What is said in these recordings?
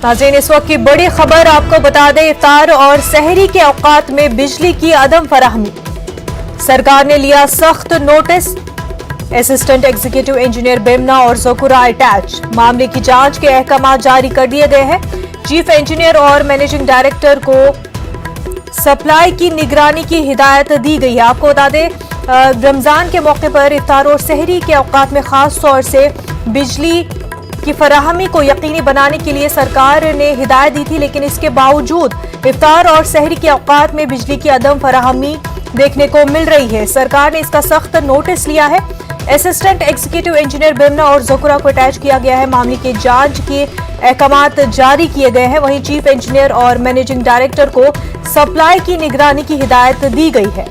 नाज़रीन, इस वक्त की बड़ी खबर आपको बता दें, इफ्तार और सहरी के औकात में बिजली की अदम फराहमी। सरकार ने लिया सख्त notice. Assistant executive engineer Bemina और ज़कुरा अटैच। मामले की जांच के अहकाम जारी कर दिए गए हैं। चीफ इंजीनियर और मैनेजिंग डायरेक्टर को सप्लाई की निगरानी की हिदायत दी गई है। आपको बता दें, रमजान के मौके पर इफ्तार और सहरी के औकात में खास तौर से बिजली की फराहमी को यकीनी बनाने के लिए सरकार ने हिदायत दी थी, लेकिन इसके बावजूद इफ्तार और सहरी के औकात में बिजली की अदम फराहमी देखने को मिल रही है। सरकार ने इसका सख्त नोटिस लिया है। असिस्टेंट एग्जीक्यूटिव इंजीनियर बेमना और ज़कुरा को अटैच किया गया है। मामले की जांच के अहकाम जारी किए गए हैं। वहीं चीफ इंजीनियर और मैनेजिंग डायरेक्टर को सप्लाई की निगरानी की हिदायत दी गई है।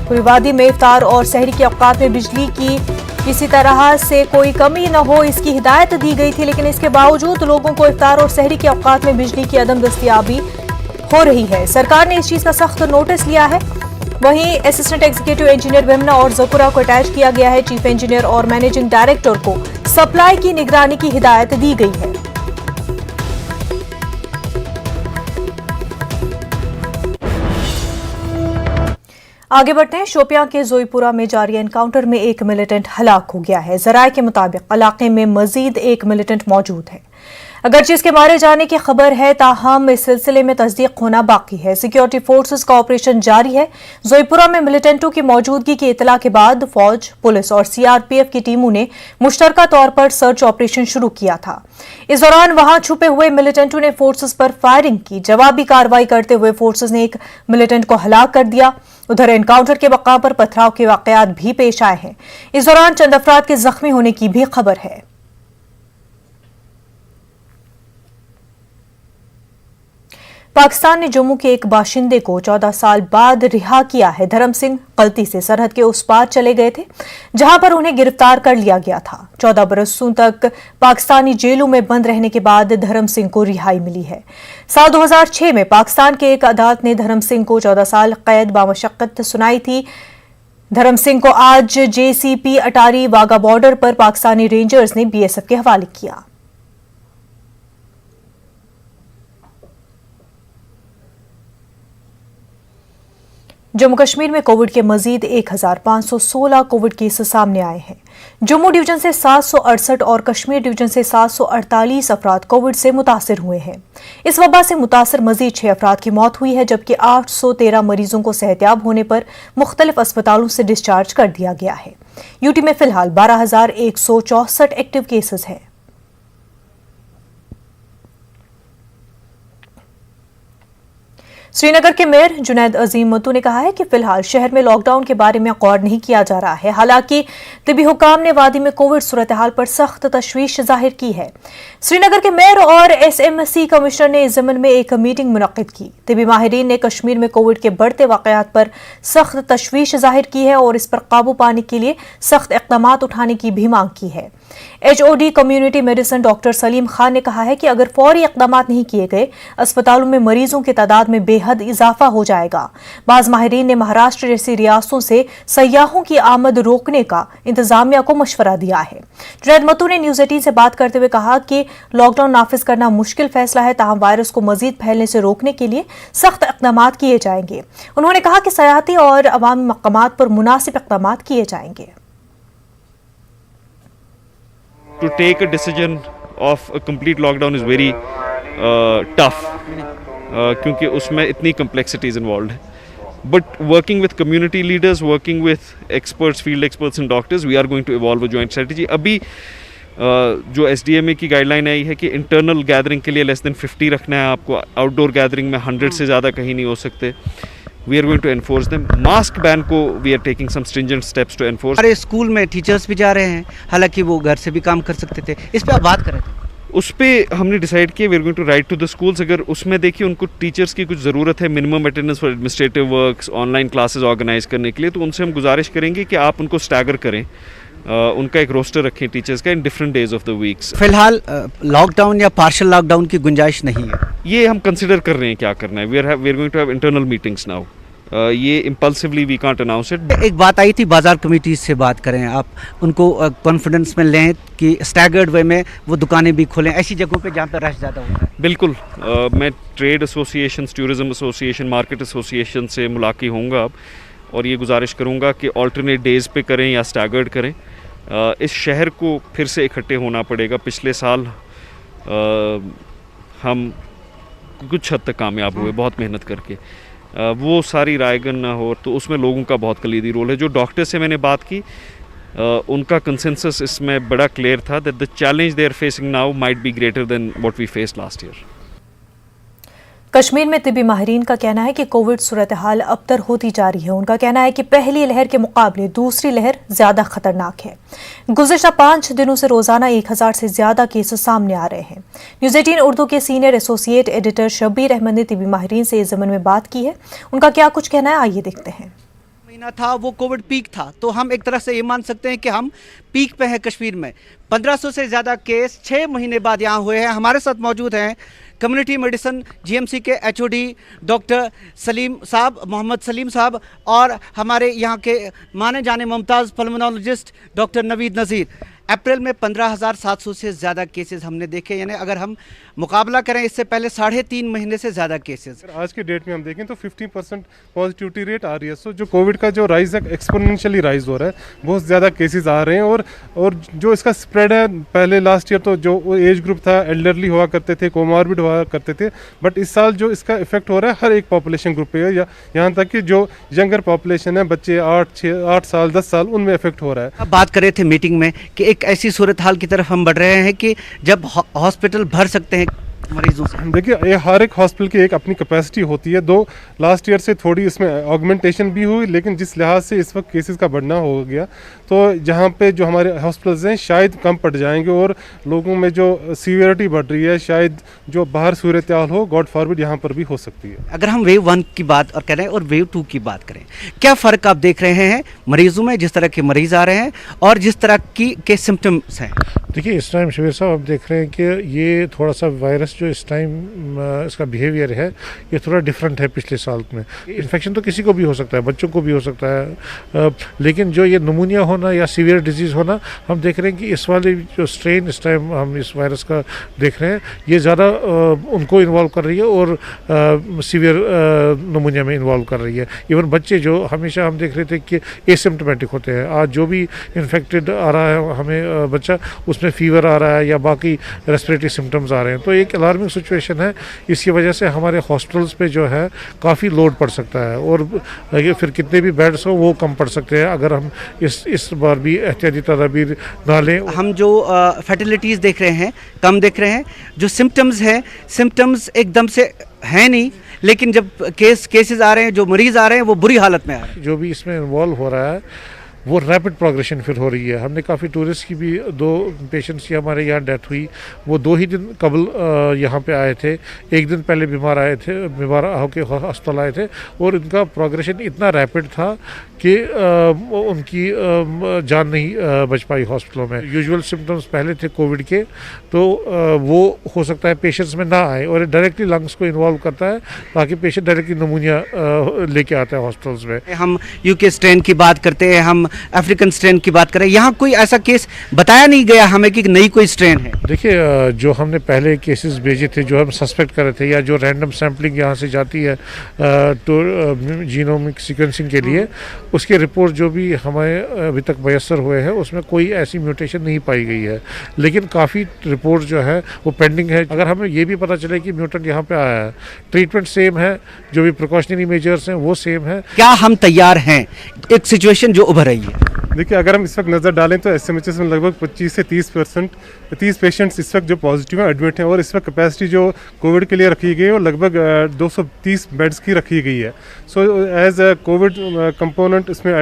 पूरी वादी में इफ्तार और सहरी के औकात में बिजली की किसी तरह से कोई कमी न हो, इसकी हिदायत दी गई थी, लेकिन इसके बावजूद लोगों को इफ्तार और सहरी के औकात में बिजली की अदम दस्तयाबी हो रही है। सरकार ने इस चीज का सख्त नोटिस लिया है। वहीं असिस्टेंट एग्जीक्यूटिव इंजीनियर बेमना और ज़कुरा को अटैच किया गया है। चीफ इंजीनियर और मैनेजिंग डायरेक्टर को सप्लाई की निगरानी की हिदायत दी गई है। आगे बढ़ते हैं। शोपियां के जोईपुरा में जारी एनकाउंटर में एक मिलिटेंट हलाक हो गया है। जराये के मुताबिक इलाके में मजीद एक मिलिटेंट मौजूद है। अगरचे इसके मारे जाने की खबर है, ताहम इस सिलसिले में तस्दीक होना बाकी है। सिक्योरिटी फोर्सेस का ऑपरेशन जारी है। जोईपुरा में मिलिटेंटों की मौजूदगी की इतला के बाद फौज, पुलिस और सीआरपीएफ की टीमों ने मुश्तरका तौर पर सर्च ऑपरेशन शुरू किया था। इस दौरान वहां छुपे हुए मिलिटेंटों ने फोर्सेस पर फायरिंग की। जवाबी कार्रवाई करते हुए फोर्सेस ने एक मिलिटेंट को हलाक कर दिया। उधर एनकाउंटर के मौका पर पथराव के वाकयात भी पेश आए हैं। इस दौरान चंद अफराद के जख्मी होने की भी खबर है। पाकिस्तान ने जम्मू के एक बाशिंदे को 14 साल बाद रिहा किया है। धर्म सिंह गलती से सरहद के उस पार चले गए थे, जहां पर उन्हें गिरफ्तार कर लिया गया था। 14 बरसों तक पाकिस्तानी जेलों में बंद रहने के बाद धर्म सिंह को रिहाई मिली है। साल 2006 में पाकिस्तान के एक अदालत ने धर्म सिंह को 14 साल कैद बामशक्कत सुनाई थी। धर्म सिंह को आज जेसीपी अटारी वाघा बॉर्डर पर पाकिस्तानी रेंजर्स ने बीएसएफ के हवाले किया। जम्मू कश्मीर में कोविड के मजीद 1516 कोविड केसेस सामने आए हैं। जम्मू डिवीजन से 768 और कश्मीर डिवीजन से 748 अफराद कोविड से मुतासिर हुए हैं। इस वबा से मुतासिर मजीद 6 अफराद की मौत हुई है, जबकि 813 मरीजों को सेहतियाब होने पर मुख्तलिफ अस्पतालों से डिस्चार्ज कर दिया गया है। यूटी में फिलहाल 12,164 एक्टिव केसेस हैं। श्रीनगर के मेयर जुनैद अजीम मत्तू ने कहा है कि फिलहाल शहर में लॉकडाउन के बारे में गौर नहीं किया जा रहा है। हालांकि तिबी हुकाम ने वादी में कोविड सूरत हाल पर सख्त तशवीश जाहिर की है। श्रीनगर के मेयर और एसएमसी कमिश्नर ने इस ज़मन में एक मीटिंग मुनक्किद की। तिबी माहिरीन ने कश्मीर में कोविड के बढ़ते वाकयात पर सख्त तशवीश जाहिर की है और इस पर काबू पाने के लिए सख्त इक़दाम उठाने की भी मांग की है। HOD community medicine doctor Salim Khan ने कहा है कि अगर फौरी इक़दाम नहीं किए गए, अस्पतालों में मरीजों की तादाद में बेहद इजाफा हो जाएगा। बाज़ माहिरीन ने महाराष्ट्र जैसी रियासतों से सयाहों की आमद रोकने का इंतजामिया को मशवरा दिया है। जुनैद मत्तू ने न्यूज़ 18 से बात करते हुए कहा कि लॉकडाउन नाफिज करना मुश्किल फैसला है, ताहम वायरस को मजीद फैलने से रोकने के लिए सख्त इक़दाम किए जाएंगे। उन्होंने कहा कि सयाहती और अवामी मकामात पर मुनासिब इक़दाम किए जाएंगे। To take a decision of a complete lockdown is very tough क्योंकि उसमें इतनी complexities involved है. But working with community leaders, working with experts, field experts and doctors, we are going to evolve a joint strategy. अभी जो SDMA की guideline आई है कि internal gathering के लिए लेस देन 50 रखना है आपको, आउटडोर गैदरिंग में 100 से ज़्यादा कहीं नहीं हो सकते. We are going to enforce them. Mask ban को we are taking some stringent steps to enforce. हमारे स्कूल में टीचर्स भी जा रहे हैं, हालांकि वो घर से भी काम कर सकते थे। इस पे आप बात करें। उस पर हमने डिसाइड किया we are going to write to the schools. अगर उसमें देखिए उनको टीचर्स की कुछ ज़रूरत है minimum attendance for administrative works, online classes organise करने के लिए, तो उनसे हम गुजारिश करेंगे कि आप उनको स्टैगर करें, उनका एक रोस्टर रखें टीचर्स का in different days of the weeks. फिलहाल लॉकडाउन या पार्शियल लॉकडाउन की गुंजाइश नहीं है, ये हम कंसिडर कर रहे हैं क्या करना है। We are going to have internal meetings now ये impulsively we can't announce it. एक बात आई थी, बाजार कमेटी से बात करें आप, उनको कॉन्फिडेंस में लें कि स्टैगर्ड वे में वो दुकानें भी खोलें ऐसी जगहों पे जहाँ पे रश ज़्यादा होता है। बिल्कुल, मैं trade association, tourism association, market association से मुलाक़ी होऊंगा अब, और ये गुजारिश करूंगा कि ऑल्टरनेट डेज़ पे करें या स्टैगर्ड करें। इस शहर को फिर से इकट्ठे होना पड़ेगा। पिछले साल हम कुछ हद तक कामयाब हुए बहुत मेहनत करके, वो सारी रायगन ना हो तो उसमें लोगों का बहुत कलीदी रोल है। जो डॉक्टर से मैंने बात की, उनका कंसेंसस इसमें बड़ा क्लियर था that the challenge they are facing now might be greater than what we faced last year. Kashmir में तिब्बी माहिरीन का कहना है कि कोविड सूरत हाल अबतर होती जा रही है। उनका कहना है कि पहली लहर के मुकाबले दूसरी लहर ज्यादा खतरनाक है। गुज़िश्ता 5 दिनों से रोजाना 1000 से ज्यादा केसेस सामने आ रहे हैं। न्यूज़ 18 उर्दू के senior associate editor Shabbir Ahmad ने तिब्बी माहिरीन से इस ज़मन में बात की है। उनका क्या कुछ कहना है, आइए देखते हैं। महीना था वो कोविड पीक था, तो हम एक तरह से ये मान सकते हैं कि हम पीक पे हैं कश्मीर में। 1500 से ज़्यादा केस 6 महीने बाद यहाँ हुए हैं। हमारे साथ मौजूद हैं कम्युनिटी मेडिसिन जीएमसी के एचओडी डॉक्टर सलीम साहब, मोहम्मद सलीम साहब, और हमारे यहाँ के माने जाने मुमताज़ पल्मोनोलॉजिस्ट डॉक्टर नवीद नज़ीर। अप्रैल में 15,700 से ज़्यादा केसेस हमने देखे, यानी अगर हम मुकाबला करें इससे पहले 3.5 महीने से ज़्यादा केसेस। आज के डेट में हम देखें तो 50% पॉजिटिविटी रेट आ रही है। सो जो कोविड का जो राइज है एक्सपोनेंशियली राइज हो रहा है, बहुत ज़्यादा केसेस आ रहे हैं। और जो इसका स्प्रेड है, पहले लास्ट ईयर तो जो एज ग्रुप था एल्डरली हुआ करते थे, कोमॉर्बिड हुआ करते थे, बट इस साल जो इसका इफेक्ट हो रहा है हर एक पॉपुलेशन ग्रुप पे है, या यहाँ तक कि जो यंगर पॉपुलेशन है, बच्चे 8 साल 10 साल, उनमें इफेक्ट हो रहा है। अब बात कर रहे थे मीटिंग में कि एक ऐसी सूरत हाल की तरफ हम बढ़ रहे हैं कि जब हॉस्पिटल भर सकते हैं मरीजों से। देखिए, हर एक हॉस्पिटल की एक अपनी कैपेसिटी होती है। दो लास्ट ईयर से थोड़ी इसमें ऑगमेंटेशन भी हुई, लेकिन जिस लिहाज से इस वक्त केसेस का बढ़ना हो गया, तो जहाँ पे जो हमारे हॉस्पिटल्स हैं शायद कम पड़ जाएंगे, और लोगों में जो सीवियरिटी बढ़ रही है, शायद जो बाहर सूरत हाल हो, गॉड फॉरबिड, यहाँ पर भी हो सकती है। अगर हम वेव 1 की बात और करें और वेव 2 की बात करें, क्या फ़र्क आप देख रहे हैं मरीजों में, जिस तरह के मरीज़ आ रहे हैं और जिस तरह के सिम्टम्स हैं? देखिए, इस टाइम शबीर साहब आप देख रहे हैं कि ये थोड़ा सा वायरस जो इस टाइम इसका बिहेवियर है, ये थोड़ा डिफरेंट है पिछले साल में। इन्फेक्शन तो किसी को भी हो सकता है, बच्चों को भी हो सकता है, लेकिन जो ये नमूनिया होना या सीवियर डिजीज़ होना, हम देख रहे हैं कि इस वाले जो स्ट्रेन इस टाइम हम इस वायरस का देख रहे हैं, ये ज़्यादा उनको इन्वॉल्व कर रही है और सीवियर नमूनिया में इन्वॉल्व कर रही है। इवन बच्चे जो हमेशा हम देख रहे थे कि एसिम्प्टोमेटिक होते हैं, आज जो भी इन्फेक्टेड आ रहा है हमें बच्चा, उसमें फीवर आ रहा है या बाकी रेस्पिरेटरी सिम्टम्स आ रहे हैं, तो एक अलार्मिंग सिचुएशन है। इसकी वजह से हमारे हॉस्पिटल्स पे जो है काफ़ी लोड पड़ सकता है, और फिर कितने भी बेड्स हो वो कम पड़ सकते हैं अगर हम इस बार भी एहतियाती तदाबीर ना लें। हम जो फर्टिलिटीज़ देख रहे हैं कम देख रहे हैं, जो सिम्टम्स हैं, सिम्टम्स एकदम से हैं नहीं, लेकिन जब केसेस आ रहे हैं, जो मरीज़ आ रहे हैं वो बुरी हालत में आ रहे हैं। जो भी इसमें इन्वॉल्व हो रहा है वो रैपिड प्रोग्रेशन फिर हो रही है। हमने काफ़ी टूरिस्ट की भी 2 पेशेंट्स की हमारे यहाँ डेथ हुई, वो 2 ही दिन कबल यहाँ पे आए थे, एक दिन पहले बीमार होके अस्पताल आए थे, और उनका प्रोग्रेशन इतना रैपिड था कि उनकी जान नहीं बच पाई हॉस्पिटलों में। यूजुअल सिम्टम्स पहले थे कोविड के, तो वो हो सकता है पेशेंट्स में ना आए, और डायरेक्टली लंग्स को इन्वॉल्व करता है, ताकि पेशेंट डायरेक्टली नमूनिया लेके आता है हॉस्पिटल्स में। हम यूके स्ट्रेन की बात करते हैं, हम अफ्रीकन स्ट्रेन की बात करें, यहाँ कोई ऐसा केस बताया नहीं गया हमें कि नई कोई स्ट्रेन है। देखिए, जो हमने पहले केसेस भेजे थे, जो हम सस्पेक्ट कर रहे थे, या जो रैंडम सैम्पलिंग यहाँ से जाती है तो जीनोमिक सीक्वेंसिंग के लिए, उसके रिपोर्ट जो भी हमें अभी तक मैसर हुए हैं, उसमें कोई ऐसी म्यूटेशन नहीं पाई गई है, लेकिन काफ़ी रिपोर्ट जो है वो पेंडिंग है। अगर हमें ये भी पता चले कि म्यूटेंट यहाँ पे आया है, ट्रीटमेंट सेम है, जो भी प्रिकॉशनरी मेजर्स हैं वो सेम है। क्या हम तैयार हैं एक सिचुएशन जो उभर रही है? देखिए, अगर हम इस वक्त नज़र डालें तो एसएमएचएस में लगभग 25 से 30 पेशेंट्स इस वक्त जो पॉजिटिव हैं एडमिट हैं, और इस वक्त कैपेसिटी जो कोविड के लिए रखी गई है वो लगभग 230 बेड्स की रखी गई है। So as a COVID component इसमें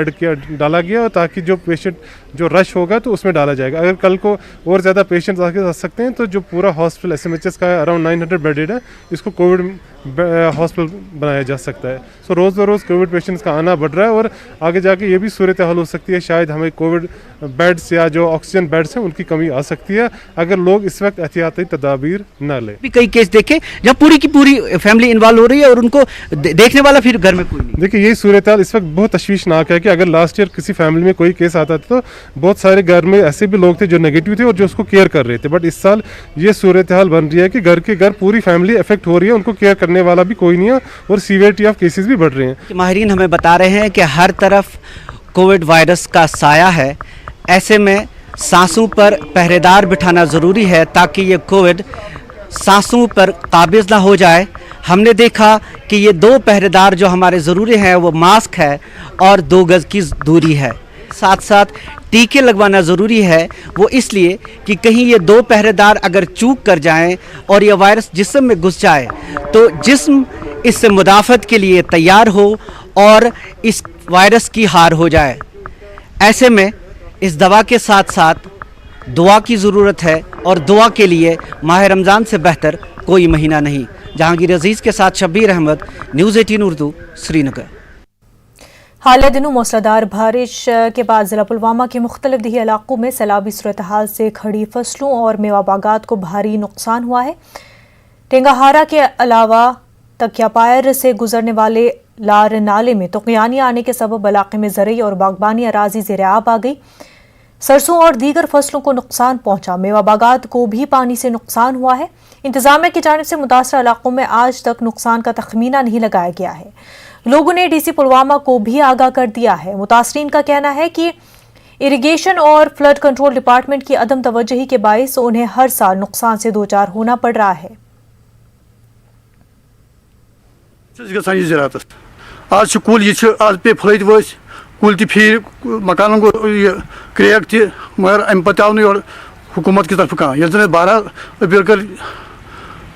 डाला गया, ताकि जो पेशेंट जो रश होगा तो उसमें डाला जाएगा। अगर कल को और ज़्यादा पेशेंट्स आके आ सकते हैं, तो जो पूरा हॉस्पिटल एसएमएचएस का है अराउंड 900 बेडेड है, इसको कोविड हॉस्पिटल बनाया जा सकता है। सो रोज़ बरोज़ कोविड पेशेंट्स का आना बढ़ रहा है, और आगे जाके ये भी सूरत हाल हो सकती है, शायद हमें कोविड बेड्स या जो ऑक्सीजन बेड्स हैं उनकी कमी आ सकती है अगर लोग इस वक्त एहतियाती तदाबीर न लें। भी कई केस देखे जब पूरी की पूरी फैमिली इन्वॉल्व हो रही है और उनको देखने वाला फिर घर में कोई नहीं। देखिए यही सूरत हाल इस वक्त बहुत तशवीशनाक है कि अगर लास्ट ईयर किसी फैमिली में कोई केस आता था तो बहुत सारे घर में ऐसे भी लोग थे जो नेगेटिव थे और जो उसको केयर कर रहे थे, बट इस साल ये सूरत हाल बन रही है कि घर के घर पूरी फैमिली इफेक्ट हो रही है, उनको केयर करने वाला भी कोई नहीं है और सीवियरिटी ऑफ केसेस भी बढ़ रहे हैं। माहिरीन हमें बता रहे हैं कि हर तरफ कोविड वायरस का साया है, ऐसे में सांसों पर पहरेदार बिठाना ज़रूरी है ताकि ये कोविड सांसों पर काबिज ना हो जाए। हमने देखा कि ये 2 पहरेदार जो हमारे ज़रूरी हैं वो मास्क है और 2 गज़ की दूरी है। साथ साथ टीके लगवाना ज़रूरी है, वो इसलिए कि कहीं ये 2 पहरेदार अगर चूक कर जाएं और ये वायरस जिस्म में घुस जाए तो जिस्म इससे मुदाफ़त के लिए तैयार हो और इस वायरस की हार हो जाए। ऐसे में इस दवा के साथ साथ दुआ की ज़रूरत है और दुआ के लिए माह रमज़ान से बेहतर कोई महीना नहीं। जहांगीर अजीज़ के साथ शब्बीर अहमद, न्यूज़ 18 उर्दू, श्रीनगर। हालिया दिनों मूसलाधार बारिश के बाद जिला पुलवामा के मुख्तलिफ दही इलाकों में सैलाबी सूरत हाल से खड़ी फसलों और मेवा बागात को भारी नुकसान हुआ है। टेंगाहारा के अलावा तकियापायर से गुजरने वाले लार नाले में तुगयानी आने के सबब इलाके में ज़रई और बागबानी अराजी ज़ेर-ए-आब आ गई। सरसों और दीगर फसलों को नुकसान पहुंचा, मेवा बागात को भी पानी से नुकसान हुआ है। इंतजामिया की जानिब से मुतासर इलाकों में आज तक नुकसान का तखमीना नहीं लगाया गया है। लोगों ने डीसी पुलवामा को भी आगाह कर दिया है। मुतासरीन का कहना है कि इरिगेशन और फ्लड कंट्रोल डिपार्टमेंट की अदम तवज्जुही के बाइस उन्हें हर साल नुकसान से दो चार होना पड़ रहा है। आज कुल आज पे फलत वस कुल फिर मकान गो क्रैक त मगर अम पे आव न हुकूमत की तरफ कह ये 12 अपील कर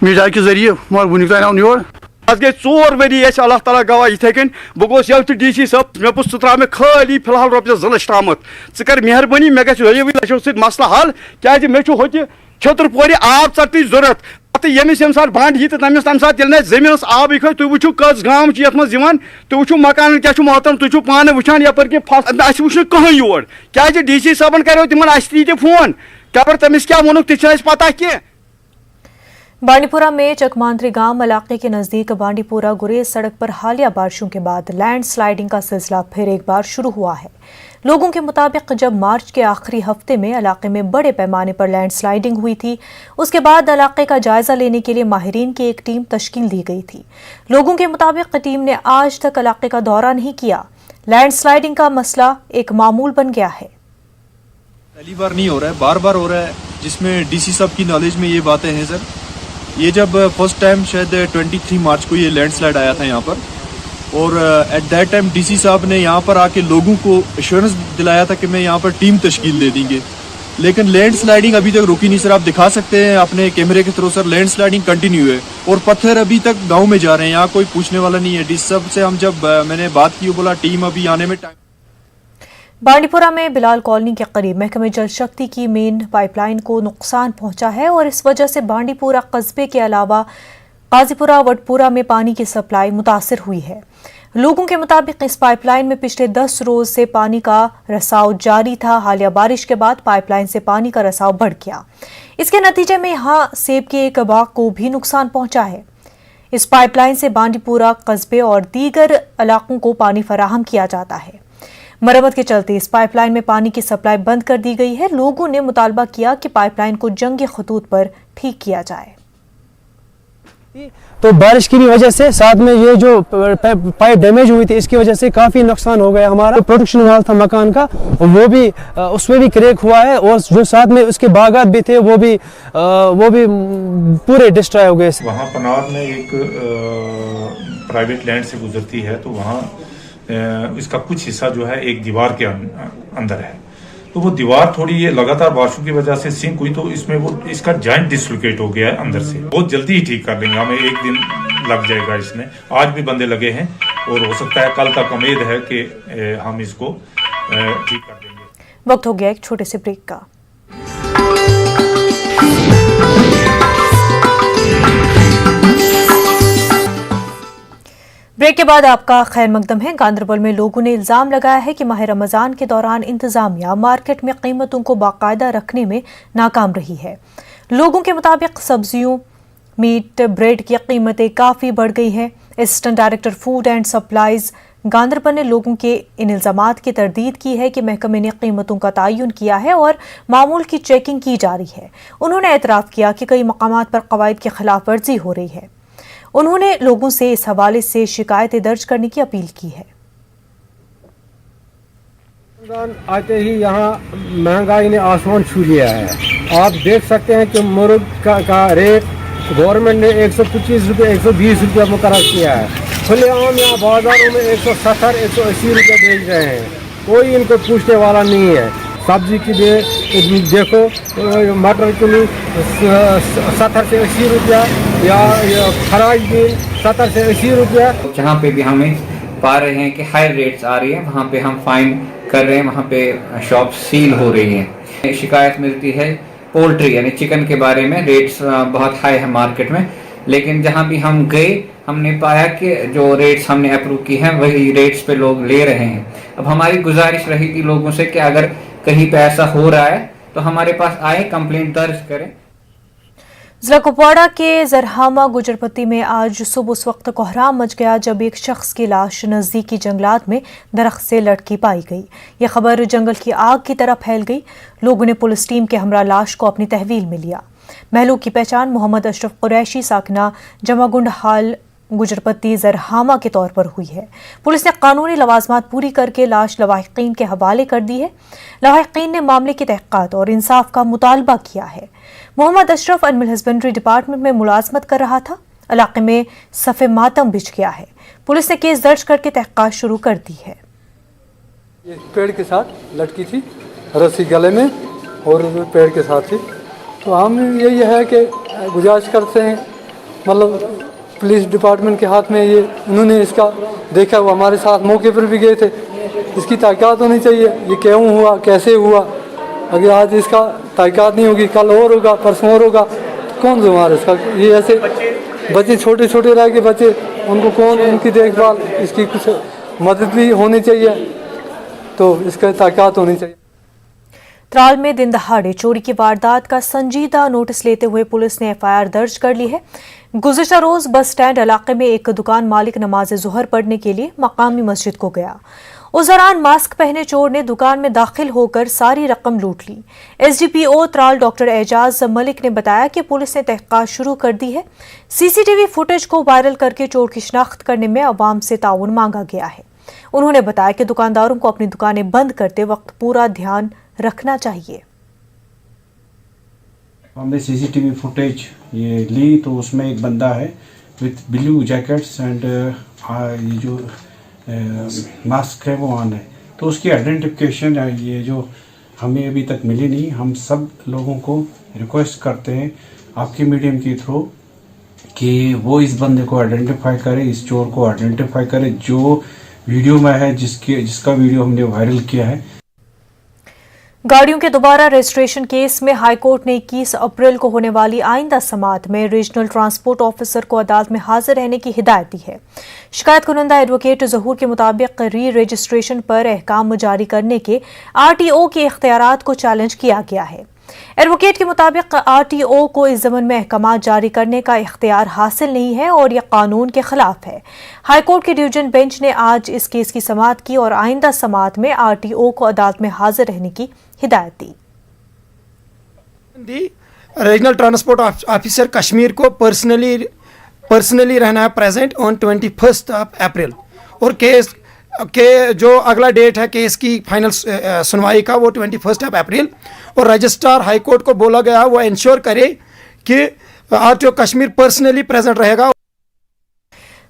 मीडिया के जरिए मगर वुनिक तान आव योर आज गई 4 वरी अल्लाह ताला गवाह इथे कन बह गोस ये DC साहब मे पुस त्रा मे खाली फिलहाल रुपये 2 लक्ष तामत च कर मेहरबानी मे गो 2 लक्षों सत मसला हल क्या मे होत छत्रपोर आब चटनी जरूरत पत यमिस यम सात बांड यी तमिस तम सात ये जमीन आब यह तुम वो कस गाम ये मत तुम वो मकान क्या मोहतरम तुम पान वुचान यपर कि फस वो कह योर क्या DC साहबन करो तिमन ती फोन क्या तमिस क्या वोनुक तह पता कह। बांडीपुरा में चकमांतरी गांव इलाके के नजदीक बांडीपुरा गुरेज सड़क पर हालिया बारिशों के बाद लैंड स्लाइडिंग का सिलसिला फिर एक बार शुरू हुआ है। लोगों के मुताबिक जब मार्च के आखिरी हफ्ते में इलाके में बड़े पैमाने पर लैंड स्लाइडिंग हुई थी, उसके बाद इलाके का जायजा लेने के लिए माहिरीन की एक टीम तश्कील दी गई थी। लोगों के मुताबिक टीम ने आज तक इलाके का दौरा नहीं किया। लैंड स्लाइडिंग का मसला एक मामूल बन गया है। पहली बार नहीं हो रहा है, बार बार हो रहा है, जिसमें DC साहब की नॉलेज में ये बातें हैं सर। ये जब फर्स्ट टाइम शायद 23 मार्च को ये लैंडस्लाइड आया था यहाँ पर, और एट दैट टाइम DC साहब ने यहाँ पर आके लोगों को एश्योरेंस दिलाया था कि मैं यहाँ पर टीम तश्कील दे देंगे, लेकिन लैंडस्लाइडिंग अभी तक रुकी नहीं सर। आप दिखा सकते हैं अपने कैमरे के थ्रू सर, लैंडस्लाइडिंग कंटिन्यू है और पत्थर अभी तक गाँव में जा रहे हैं, यहाँ कोई पूछने वाला नहीं है। DC साहब से हम जब मैंने बात की, बोला टीम अभी आने में टाइम। बांडीपुरा में बिलाल कॉलोनी के करीब महकमे जल शक्ति की मेन पाइपलाइन को नुकसान पहुंचा है और इस वजह से बांडीपुरा कस्बे के अलावा काजीपुरा वटपुरा में पानी की सप्लाई मुतासिर हुई है। लोगों के मुताबिक इस पाइपलाइन में पिछले 10 रोज से पानी का रसाव जारी था। हालिया बारिश के बाद पाइपलाइन से पानी का रसाव बढ़ गया। इसके नतीजे में यहाँ सेब के एक बाग को भी नुकसान पहुंचा है। इस पाइपलाइन से बांडीपुरा कस्बे और दीगर इलाकों को पानी फराहम किया जाता है। मरम्मत के चलते इस पाइपलाइन में पानी की सप्लाई बंद कर दी गई है। लोगों ने मुतालबा किया कि पाइपलाइन को जंगी खतूत पर ठीक किया जाए। तो बारिश की वजह से साथ में ये जो पाइप डैमेज हुई थी, इसकी वजह से काफ़ी नुकसान हो गया। हमारा प्रोडक्शन वाल था मकान का, वो भी उसमें भी क्रैक हुआ है और जो साथ में उसके बागात भी थे वो भी पूरे डिस्ट्रॉय हो गए। वहाँ पनार में एक प्राइवेट लैंड से गुजरती है, तो वहाँ इसका कुछ हिस्सा जो है एक दीवार के अंदर है, तो वो दीवार थोड़ी ये लगातार बारिशों की वजह से सिंक हुई, तो इसमें वो इसका जॉइंट डिसलोकेट हो गया है अंदर से। बहुत जल्दी ही ठीक कर लेंगे, हमें 1 दिन लग जाएगा इसमें। आज भी बंदे लगे हैं और हो सकता है कल तक उम्मीद है कि हम इसको ठीक कर देंगे। वक्त हो गया एक छोटे से ब्रेक का। ब्रेक के बाद आपका खैर मकदम है। गांदरबल में लोगों ने इल्जाम लगाया है कि माह रमजान के दौरान इंतजामिया मार्केट में कीमतों को बाकायदा रखने में नाकाम रही है। लोगों के मुताबिक सब्जियों, मीट, ब्रेड की कीमतें काफ़ी बढ़ गई हैं। Assistant director food and supplies Ganderbal ने लोगों के इन इल्जामात की तरदीद की है कि महकमे ने कीमतों का तयन किया है और मामूल की चेकिंग की जा रही है। उन्होंने एतराफ़ किया कि कई मकामात पर कवायद की खिलाफ वर्जी हो रही है। उन्होंने लोगों से इस हवाले से शिकायतें दर्ज करने की अपील की है। आते ही यहाँ महंगाई ने आसमान छू लिया है। आप देख सकते हैं कि मुर्ग का रेट गवर्नमेंट ने 125 रुपये 120 रुपये मुकर्रर किया है। खुलेआम यहाँ बाजारों में 170 180 रुपये बेच रहे हैं। कोई इनको पूछने वाला नहीं है। सब्जी की देखो, मटर किलो 70 से 80 रुपया या खराज भी 70 से 80 रुपया। जहाँ पे भी हमें पा रहे हैं कि हाई रेट्स आ रही हैं, वहाँ पे हम फाइन कर रहे हैं, वहाँ पे शॉप सील हो रही हैं। शिकायत मिलती है पोल्ट्री यानी चिकन के बारे में, रेट्स बहुत हाई है मार्केट में, लेकिन जहाँ भी हम गए हमने पाया कि जो रेट्स हमने अप्रूव की हैं वही रेट्स पे लोग ले रहे हैं। अब हमारी गुजारिश रही थी लोगों से कि अगर कहीं पे ऐसा हो रहा है तो हमारे पास आए, कंप्लेंट दर्ज करें। जिला कुपवाड़ा के जरहामा गुजरपट्टी में आज सुबह उस वक्त कोहराम मच गया जब एक शख्स की लाश नजदीकी जंगलात में दरख्त से लटकी पाई गई। यह खबर जंगल की आग की तरह फैल गई। लोगों ने पुलिस टीम के हमरा लाश को अपनी तहवील में लिया। महलूक की पहचान मोहम्मद अशरफ कुरैशी साकना जमागुंड हाल गुजरपट्टी जरहामा के तौर पर हुई है। पुलिस ने कानूनी लवाजमात पूरी करके लाश लवाहिकीन के हवाले कर दी है। लवाहिकीन ने मामले की तहकीकात और इंसाफ का मुतालबा किया है। Mohammad Ashraf animal husbandry department में मुलाजमत कर रहा था। इलाके में सफ़े मातम बिछ गया है। पुलिस ने केस दर्ज करके तहकीकात शुरू कर दी है। ये पेड़ के साथ लटकी थी, रस्सी गले में और पेड़ के साथ थी। तो हम यही है कि गुजारिश करते हैं, मतलब पुलिस डिपार्टमेंट के हाथ में ये उन्होंने इसका देखा, वो हमारे साथ मौके पर भी गए थे। इसकी तहकीकात होनी चाहिए, ये क्यों हुआ, कैसे हुआ। अगर आज इसका तहकीकात नहीं होगी, कल और होगा, परसों और होगा, तो कौन जिम्मेदार इसका। ये ऐसे बच्चे छोटे छोटे रह के बच्चे, उनको कौन, उनकी देखभाल, इसकी कुछ मदद भी होनी चाहिए, तो इसका तहकीकात होनी चाहिए। त्राल में दिन दहाड़े चोरी की वारदात का संजीदा नोटिस लेते हुए पुलिस ने एफआईआर दर्ज कर ली है। गुज़िश्ता रोज बस स्टैंड इलाके में एक दुकान मालिक नमाज ज़ोहर पढ़ने के लिए मकामी मस्जिद को गया। उस दौरान मास्क पहने चोर ने दुकान में दाखिल होकर सारी रकम लूट ली। एसडीपीओ त्राल डॉक्टर एजाज मलिक ने बताया कि पुलिस ने तहकीकात शुरू कर दी है। सीसीटीवी फुटेज को वायरल करके चोर की शिनाख्त करने में अवाम से ताउन मांगा गया है। उन्होंने बताया कि दुकानदारों को अपनी दुकानें बंद करते वक्त पूरा ध्यान रखना चाहिए। हमने सीसीटीवी फुटेज ये ली तो उसमें एक बंदा है विथ ब्लू जैकेट्स एंड ये जो मास्क है वो ऑन है, तो उसकी आइडेंटिफिकेशन ये जो हमें अभी तक मिली नहीं। हम सब लोगों को रिक्वेस्ट करते हैं आपके मीडियम के थ्रू कि वो इस बंदे को आइडेंटिफाई करे, इस चोर को आइडेंटिफाई करे जो वीडियो में है, जिसका वीडियो हमने वायरल किया है। गाड़ियों के दोबारा रजिस्ट्रेशन केस में हाईकोर्ट ने 21 अप्रैल को होने वाली आइंदा समाअत में रीजनल ट्रांसपोर्ट ऑफिसर को अदालत में हाजिर रहने की हिदायत दी है। शिकायत कुनंदा एडवोकेट ज़हूर के मुताबिक री रजिस्ट्रेशन पर अहकाम जारी करने के आरटीओ के इख्तियारात को चैलेंज किया गया है। एडवोकेट के मुताबिक आरटीओ को इस ज़मन में अहकाम जारी करने का इख्तियार हासिल नहीं है और यह कानून के खिलाफ है। हाईकोर्ट की डिवीजन बेंच ने आज इस केस की समाअत की और आइंदा समाअत में आरटीओ को अदालत में हाजिर रहने की हिदायत दी। रीजनल ट्रांसपोर्ट ऑफिसर कश्मीर को पर्सनली रहना है प्रेजेंट ऑन 21 अप्रैल और केस के जो अगला डेट है केस की फाइनल सुनवाई का वो 21 अप्रैल और रजिस्ट्रार हाईकोर्ट को बोला गया वो इंश्योर करे कि आरटीओ कश्मीर पर्सनली प्रेजेंट रहेगा।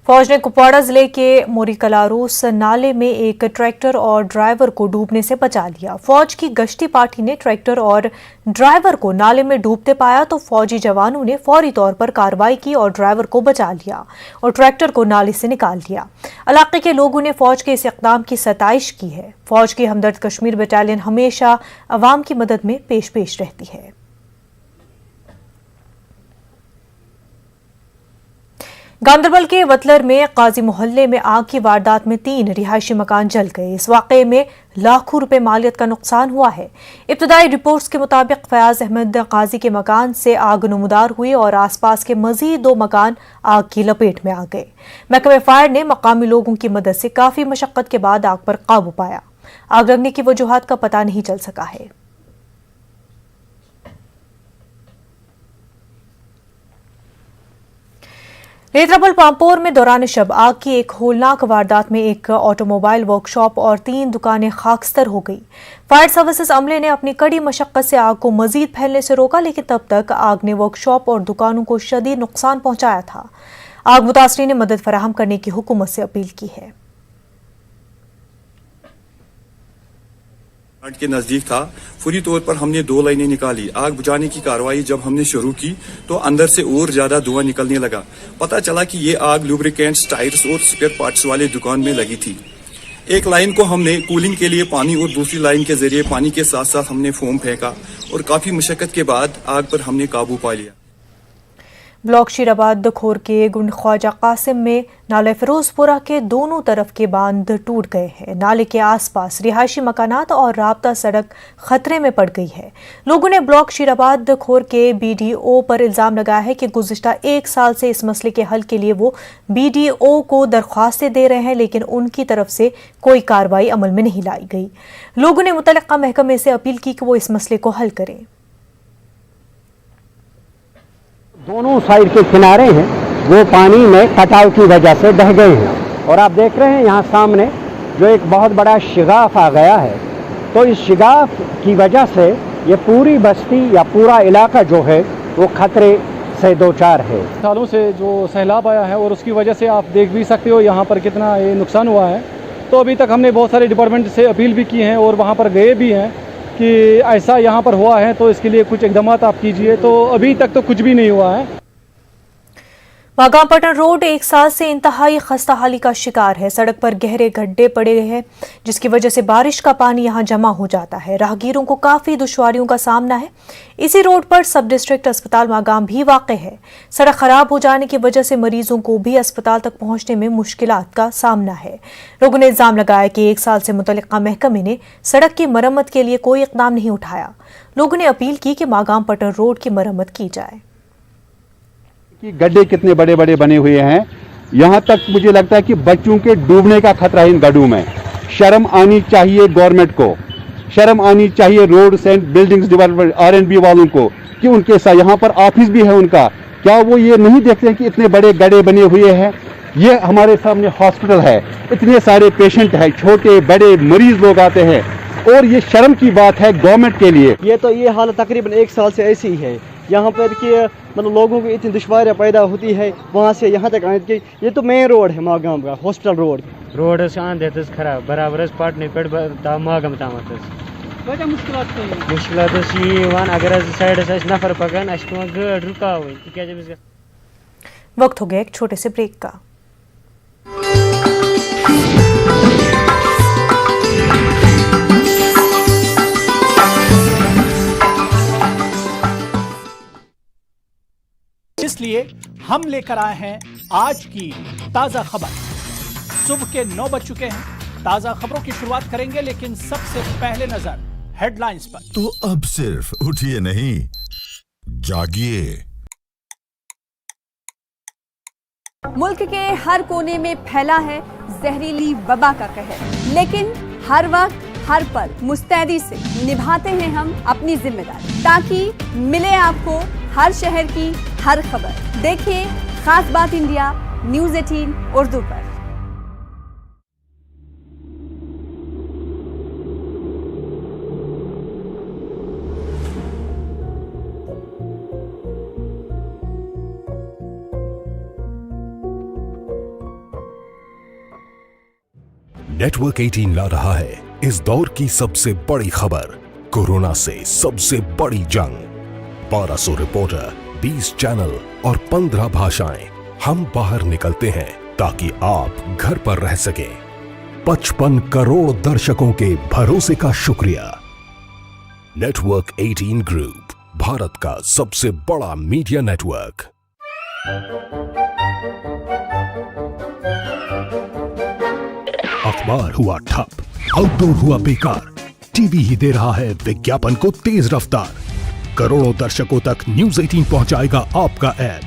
फौज ने कुपवाड़ा जिले के मोरी कलारूस नाले में एक ट्रैक्टर और ड्राइवर को डूबने से बचा लिया। फौज की गश्ती पार्टी ने ट्रैक्टर और ड्राइवर को नाले में डूबते पाया तो फौजी जवानों ने फौरी तौर पर कार्रवाई की और ड्राइवर को बचा लिया और ट्रैक्टर को नाले से निकाल दिया। इलाके के लोगों ने फौज के इस इक़दाम की सताइश की है। फौज की हमदर्द कश्मीर बटालियन हमेशा अवाम की मदद में पेश रहती है। गांदरबल के वतलर में काजी मोहल्ले में आग की वारदात में 3 रिहायशी मकान जल गए। इस वाकये में लाखों रुपए मालियत का नुकसान हुआ है। इब्तदाई रिपोर्ट्स के मुताबिक फयाज अहमद काजी के मकान से आग नमूदार हुई और आसपास के मजीद 2 मकान आग की लपेट में आ गए। महकमे फायर ने मकामी लोगों की मदद से काफी मशक्कत के बाद आग पर काबू पाया। आग लगने की वजूहात का पता नहीं चल सका है। नेत्राबल पामपोर में दौरान शब आग की एक होलनाक वारदात में एक ऑटोमोबाइल वर्कशॉप और 3 दुकानें खाकस्तर हो गई। फायर सर्विसेज अमले ने अपनी कड़ी मशक्कत से आग को मजीद फैलने से रोका, लेकिन तब तक आग ने वर्कशॉप और दुकानों को शदीद नुकसान पहुंचाया था। आग मुतासरीन ने मदद फराहम करने की हुकूमत से अपील की है। के नज़दीक था। फौरी तौर पर हमने 2 लाइनें निकाली। आग बुझाने की कार्रवाई जब हमने शुरू की तो अंदर से और ज्यादा धुआं निकलने लगा। पता चला कि ये आग लुब्रिकेंट्स, टायर्स और स्पेयर पार्ट्स वाले दुकान में लगी थी। एक लाइन को हमने कूलिंग के लिए पानी और दूसरी लाइन के जरिए पानी के साथ साथ हमने फोम फेंका और काफी मशक्कत के बाद आग पर हमने काबू पा लिया। ब्लॉक शीराबाद खोर के गुंड ख्वाजा कासिम में नाले फिरोजपुरा के दोनों तरफ के बांध टूट गए हैं। नाले के आसपास रिहायशी मकानात और राब्ता सड़क खतरे में पड़ गई है। लोगों ने ब्लॉक शीराबाद खोर के BDO पर इल्जाम लगाया है कि गुज़िश्ता 1 साल से इस मसले के हल के लिए वो BDO को दरख्वास्तें दे रहे हैं, लेकिन उनकी तरफ से कोई कार्रवाई अमल में नहीं लाई गई। लोगों ने मुतल्लिका महकमे से अपील की कि वो इस मसले को हल करें। दोनों साइड के किनारे हैं वो पानी में कटाव की वजह से बह गए हैं और आप देख रहे हैं यहाँ सामने जो एक बहुत बड़ा शिगाफ आ गया है। तो इस शिगाफ की वजह से ये पूरी बस्ती या पूरा इलाका जो है वो खतरे से दो चार है। सालों से जो सैलाब आया है और उसकी वजह से आप देख भी सकते हो यहाँ पर कितना ये नुकसान हुआ है। तो अभी तक हमने बहुत सारे डिपार्टमेंट से अपील भी की हैं और वहाँ पर गए भी हैं कि ऐसा यहाँ पर हुआ है तो इसके लिए कुछ इकदाम आप कीजिए। तो अभी तक तो कुछ भी नहीं हुआ है। मागाम पटन रोड 1 साल से इंतहाई खस्ता हाली का शिकार है। सड़क पर गहरे गड्ढे पड़े हैं जिसकी वजह से बारिश का पानी यहां जमा हो जाता है। राहगीरों को काफी दुश्वारियों का सामना है। इसी रोड पर सब डिस्ट्रिक्ट अस्पताल मागाम भी वाक़ है। सड़क खराब हो जाने की वजह से मरीजों को भी अस्पताल तक पहुंचने में मुश्किलात का सामना है। लोगों ने इल्जाम लगाया कि 1 साल से मुतल्लिका महकमे ने सड़क की मरम्मत के लिए कोई इक़दाम नहीं उठाया। लोगों ने अपील की कि मागाम पटन रोड की मरम्मत की जाए। कि गड्ढे कितने बड़े बड़े बने हुए हैं। यहाँ तक मुझे लगता है कि बच्चों के डूबने का खतरा है इन गड्ढों में। शर्म आनी चाहिए गवर्नमेंट को, शर्म आनी चाहिए roads and buildings development R&B वालों को कि उनके साथ यहाँ पर ऑफिस भी है उनका। क्या वो ये नहीं देखते कि इतने बड़े गड्ढे बने हुए हैं। ये हमारे सामने हॉस्पिटल है, इतने सारे पेशेंट हैं, छोटे बड़े मरीज लोग आते हैं और ये शर्म की बात है गवर्नमेंट के लिए। ये हालत तकरीबन 1 साल से ऐसी ही है। यहाँ पर कि मतलब लोगों को इतनी दुश्वारियाँ पैदा होती है वहाँ से यहाँ तक आने की। ये तो मेन रोड है मागाम का, हॉस्पिटल रोड आंदे खराब बराबर पाटने पे मागाम ताम मुश्किल अगर साइड नफर पकान गाड़ रुकाव। वक्त हो गया एक छोटे से ब्रेक का। इसलिए हम लेकर आए हैं आज की ताजा खबर। सुबह के 9 बज चुके हैं। ताजा खबरों की शुरुआत करेंगे, लेकिन सबसे पहले नजर हेडलाइंस पर। तो अब सिर्फ उठिए नहीं, जागिए। मुल्क के हर कोने में फैला है जहरीली वबा का कहर, लेकिन हर वक्त हर पल मुस्तैदी से निभाते हैं हम अपनी जिम्मेदारी ताकि मिले आपको हर शहर की हर खबर। देखिए खास बात इंडिया न्यूज़ 18 उर्दू पर। नेटवर्क 18 ला रहा है इस दौर की सबसे बड़ी खबर, कोरोना से सबसे बड़ी जंग। 1200 रिपोर्टर, 20 चैनल और 15 भाषाएं। हम बाहर निकलते हैं ताकि आप घर पर रह सकें। 55 करोड़ दर्शकों के भरोसे का शुक्रिया। नेटवर्क 18 ग्रुप, भारत का सबसे बड़ा मीडिया नेटवर्क। अखबार हुआ ठप, आउटडोर हुआ बेकार, टीवी ही दे रहा है विज्ञापन को तेज रफ्तार। करोड़ों दर्शकों तक न्यूज 18 पहुंचाएगा आपका ऐड।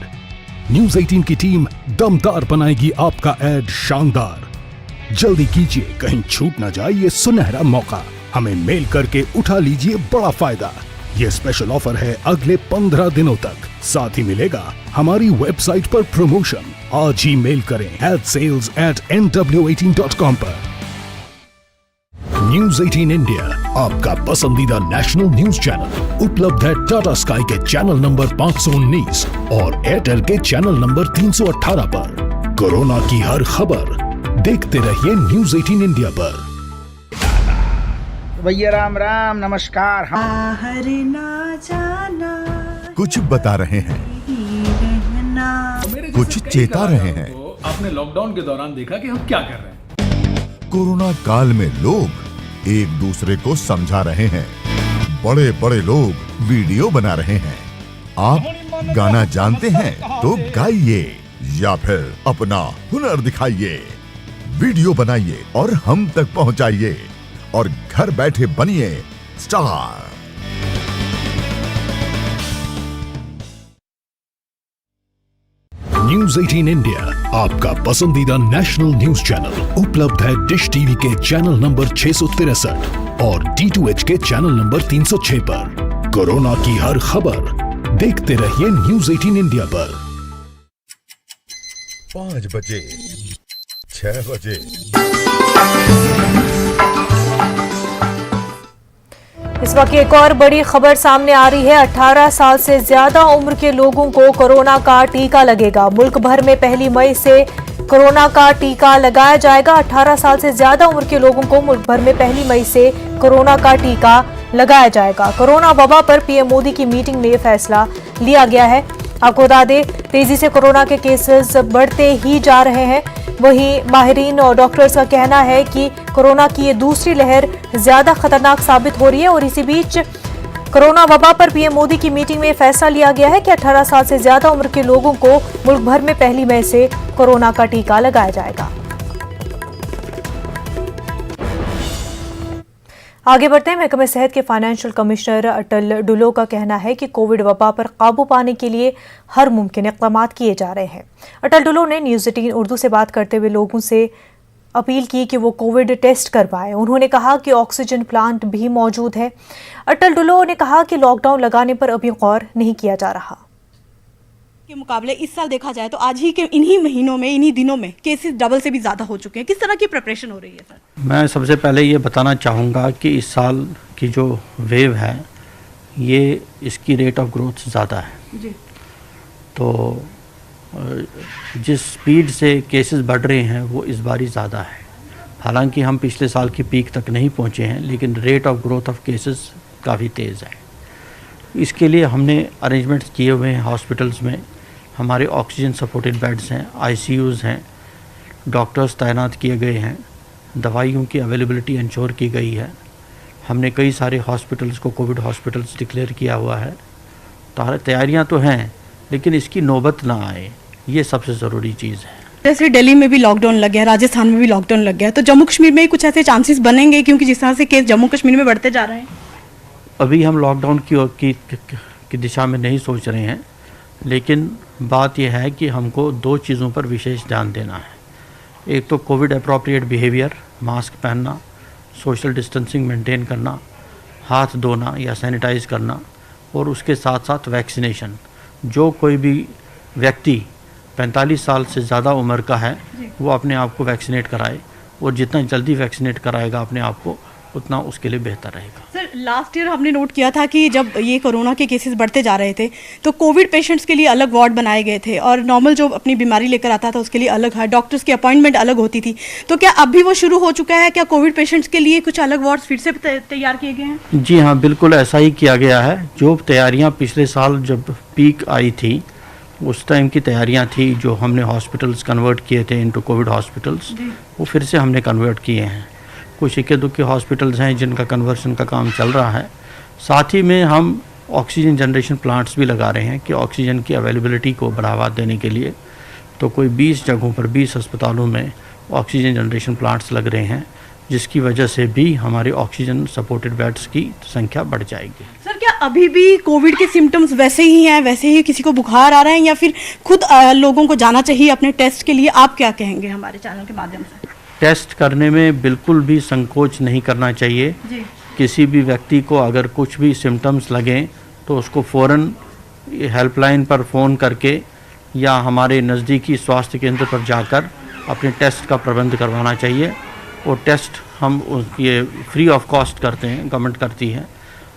न्यूज 18 की टीम दमदार बनाएगी आपका ऐड शानदार। जल्दी कीजिए, कहीं छूट ना जाए ये सुनहरा मौका। हमें मेल करके उठा लीजिए बड़ा फायदा। ये स्पेशल ऑफर है अगले 15 दिनों तक। साथ ही मिलेगा हमारी वेबसाइट पर प्रमोशन। आज ही मेल करें adsales@nw18.com पर। न्यूज 18 इंडिया, आपका पसंदीदा नेशनल न्यूज चैनल, उपलब्ध है टाटा स्काई के चैनल नंबर 519 और एयरटेल के चैनल नंबर 318 पर। कोरोना की हर खबर देखते रहिए न्यूज 18 इंडिया पर। भैया राम राम, नमस्कार। ना जाना, कुछ बता रहे हैं, कुछ चेता रहे हैं। आपने लॉकडाउन के दौरान देखा कि हम क्या कर रहे हैं। कोरोना काल में लोग एक दूसरे को समझा रहे हैं। बड़े बड़े लोग वीडियो बना रहे हैं। आप गाना जानते हैं तो गाइए या फिर अपना हुनर दिखाइए। वीडियो बनाइए और हम तक पहुंचाइए और घर बैठे बनिए स्टार। न्यूज 18 इंडिया, आपका पसंदीदा नेशनल न्यूज चैनल, उपलब्ध है डिश टीवी के चैनल नंबर 663 और D2H के चैनल नंबर 306 पर। कोरोना की हर खबर देखते रहिए न्यूज 18 इंडिया पर। 5 बजे, 6 बजे। इस वक्त एक और बड़ी खबर सामने आ रही है। 18 साल से ज्यादा उम्र के लोगों को कोरोना का टीका लगेगा। मुल्क भर में 1 मई से कोरोना का टीका लगाया जाएगा। 18 साल से ज्यादा उम्र के लोगों को मुल्क भर में 1 मई से कोरोना का टीका लगाया जाएगा। कोरोना वबा पर पीएम मोदी की मीटिंग में फैसला लिया गया है। आपको बता दें, तेजी से कोरोना के केसेस बढ़ते ही जा रहे हैं। वहीं माहिरीन और डॉक्टर्स का कहना है कि कोरोना की ये दूसरी लहर ज्यादा खतरनाक साबित हो रही है। और इसी बीच कोरोना वबा पर पीएम मोदी की मीटिंग में फैसला लिया गया है कि 18 साल से ज्यादा उम्र के लोगों को मुल्क भर में 1 मई से कोरोना का टीका लगाया जाएगा। आगे बढ़ते हैं। महकमे सेहत के फाइनेंशियल कमिश्नर अटल डुलो का कहना है कि कोविड वबा पर काबू पाने के लिए हर मुमकिन इक़दाम किए जा रहे हैं। अटल डुलो ने न्यूज़ 18 उर्दू से बात करते हुए लोगों से अपील की कि वो कोविड टेस्ट करवाएं। उन्होंने कहा कि ऑक्सीजन प्लांट भी मौजूद है। अटल डुलो ने कहा कि लॉकडाउन लगाने पर अभी गौर नहीं किया जा रहा के मुकाबले इस साल देखा जाए तो आज ही के इन्हीं महीनों में, इन्हीं दिनों में केसेस डबल से भी ज़्यादा हो चुके हैं। किस तरह की प्रिपरेशन हो रही है सर? मैं सबसे पहले ये बताना चाहूँगा कि इस साल की जो वेव है ये इसकी रेट ऑफ ग्रोथ ज़्यादा है जी। तो जिस स्पीड से केसेस बढ़ रहे हैं वो इस बार ही ज़्यादा है। हालांकि हम पिछले साल की पीक तक नहीं पहुँचे हैं, लेकिन rate of growth of cases काफ़ी तेज़ है। इसके लिए हमने अरेंजमेंट्स किए हुए हैं। हॉस्पिटल्स में हमारे ऑक्सीजन सपोर्टेड बेड्स हैं, ICUs हैं, डॉक्टर्स तैनात किए गए हैं, दवाइयों की अवेलेबिलिटी इंश्योर की गई है। हमने कई सारे हॉस्पिटल्स को कोविड हॉस्पिटल्स डिक्लेयर किया हुआ है। तैयारियां तो हैं, लेकिन इसकी नौबत ना आए, ये सबसे ज़रूरी चीज़ है। जैसे दिल्ली में भी लॉकडाउन लग गया, राजस्थान में भी लॉकडाउन लग गया, तो जम्मू कश्मीर में कुछ ऐसे चांसेस बनेंगे? क्योंकि जिस तरह से केस जम्मू कश्मीर में बढ़ते जा रहे हैं। अभी हम लॉकडाउन की दिशा में नहीं सोच रहे हैं, लेकिन बात यह है कि हमको 2 चीज़ों पर विशेष ध्यान देना है। एक तो कोविड अप्रोप्रिएट बिहेवियर, मास्क पहनना, सोशल डिस्टेंसिंग मेंटेन करना, हाथ धोना या सैनिटाइज करना, और उसके साथ साथ वैक्सीनेशन। जो कोई भी व्यक्ति 45 साल से ज़्यादा उम्र का है वो अपने आप को वैक्सीनेट कराए, और जितना जल्दी वैक्सीनेट कराएगा अपने आप को उतना उसके लिए बेहतर रहेगा। सर, लास्ट ईयर हमने नोट किया था कि जब ये कोरोना के केसेस बढ़ते जा रहे थे तो कोविड पेशेंट्स के लिए अलग वार्ड बनाए गए थे, और नॉर्मल जो अपनी बीमारी लेकर आता था उसके लिए अलग है, डॉक्टर्स की अपॉइंटमेंट अलग होती थी। तो क्या अब भी वो शुरू हो चुका है? क्या कोविड पेशेंट्स के लिए कुछ अलग वार्ड्स फिर से तैयार किए गए हैं? जी हाँ, बिल्कुल ऐसा ही किया गया है। जो तैयारियाँ पिछले साल जब पीक आई थी उस टाइम की तैयारियां थी, जो हमने हॉस्पिटल्स कन्वर्ट किए थे इनटू कोविड हॉस्पिटल्स, वो फिर से हमने कन्वर्ट किए हैं। कुछ इक्के दुक्के हॉस्पिटल्स हैं जिनका कन्वर्शन का काम चल रहा है। साथ ही में हम ऑक्सीजन जनरेशन प्लांट्स भी लगा रहे हैं कि ऑक्सीजन की अवेलेबिलिटी को बढ़ावा देने के लिए। तो कोई 20 जगहों पर, 20 अस्पतालों में ऑक्सीजन जनरेशन प्लांट्स लग रहे हैं, जिसकी वजह से भी हमारे ऑक्सीजन सपोर्टेड बेड्स की संख्या बढ़ जाएगी। सर, क्या अभी भी कोविड के सिम्टम्स वैसे ही हैं, वैसे ही किसी को बुखार आ रहा है, या फिर खुद लोगों को जाना चाहिए अपने टेस्ट के लिए? आप क्या कहेंगे हमारे चैनल के माध्यम से? टेस्ट करने में बिल्कुल भी संकोच नहीं करना चाहिए जी। किसी भी व्यक्ति को अगर कुछ भी सिम्टम्स लगें तो उसको फ़ौरन हेल्पलाइन पर फ़ोन करके या हमारे नज़दीकी स्वास्थ्य केंद्र पर जाकर अपने टेस्ट का प्रबंध करवाना चाहिए। और टेस्ट हम ये फ्री ऑफ कॉस्ट करते हैं, गवर्नमेंट करती है,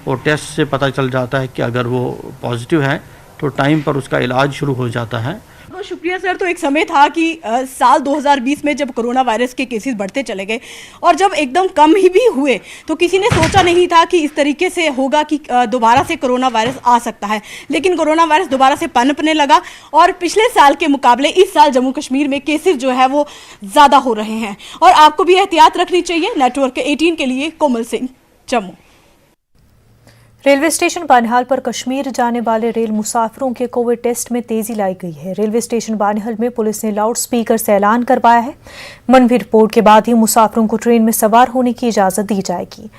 और टेस्ट से पता चल जाता है कि अगर वो पॉजिटिव है तो टाइम पर उसका इलाज शुरू हो जाता है। बहुत शुक्रिया सर। तो एक समय था कि साल 2020 में जब कोरोना वायरस के केसेस बढ़ते चले गए और जब एकदम कम ही भी हुए तो किसी ने सोचा नहीं था कि इस तरीके से होगा कि दोबारा से कोरोना वायरस आ सकता है। लेकिन कोरोना वायरस दोबारा से पनपने लगा और पिछले साल के मुकाबले इस साल जम्मू कश्मीर में केसेस जो है वो ज़्यादा हो रहे हैं और आपको भी एहतियात रखनी चाहिए। नेटवर्क 18 के लिए कोमल सिंह, जम्मू। रेलवे स्टेशन बानिहाल पर कश्मीर जाने वाले रेल मुसाफिरों के कोविड टेस्ट में तेजी लाई गई है। रेलवे स्टेशन बानिहाल में पुलिस ने लाउड स्पीकर से ऐलान करवाया है, मनवी रिपोर्ट के बाद ही मुसाफिरों को ट्रेन में सवार होने की इजाजत दी जाएगी।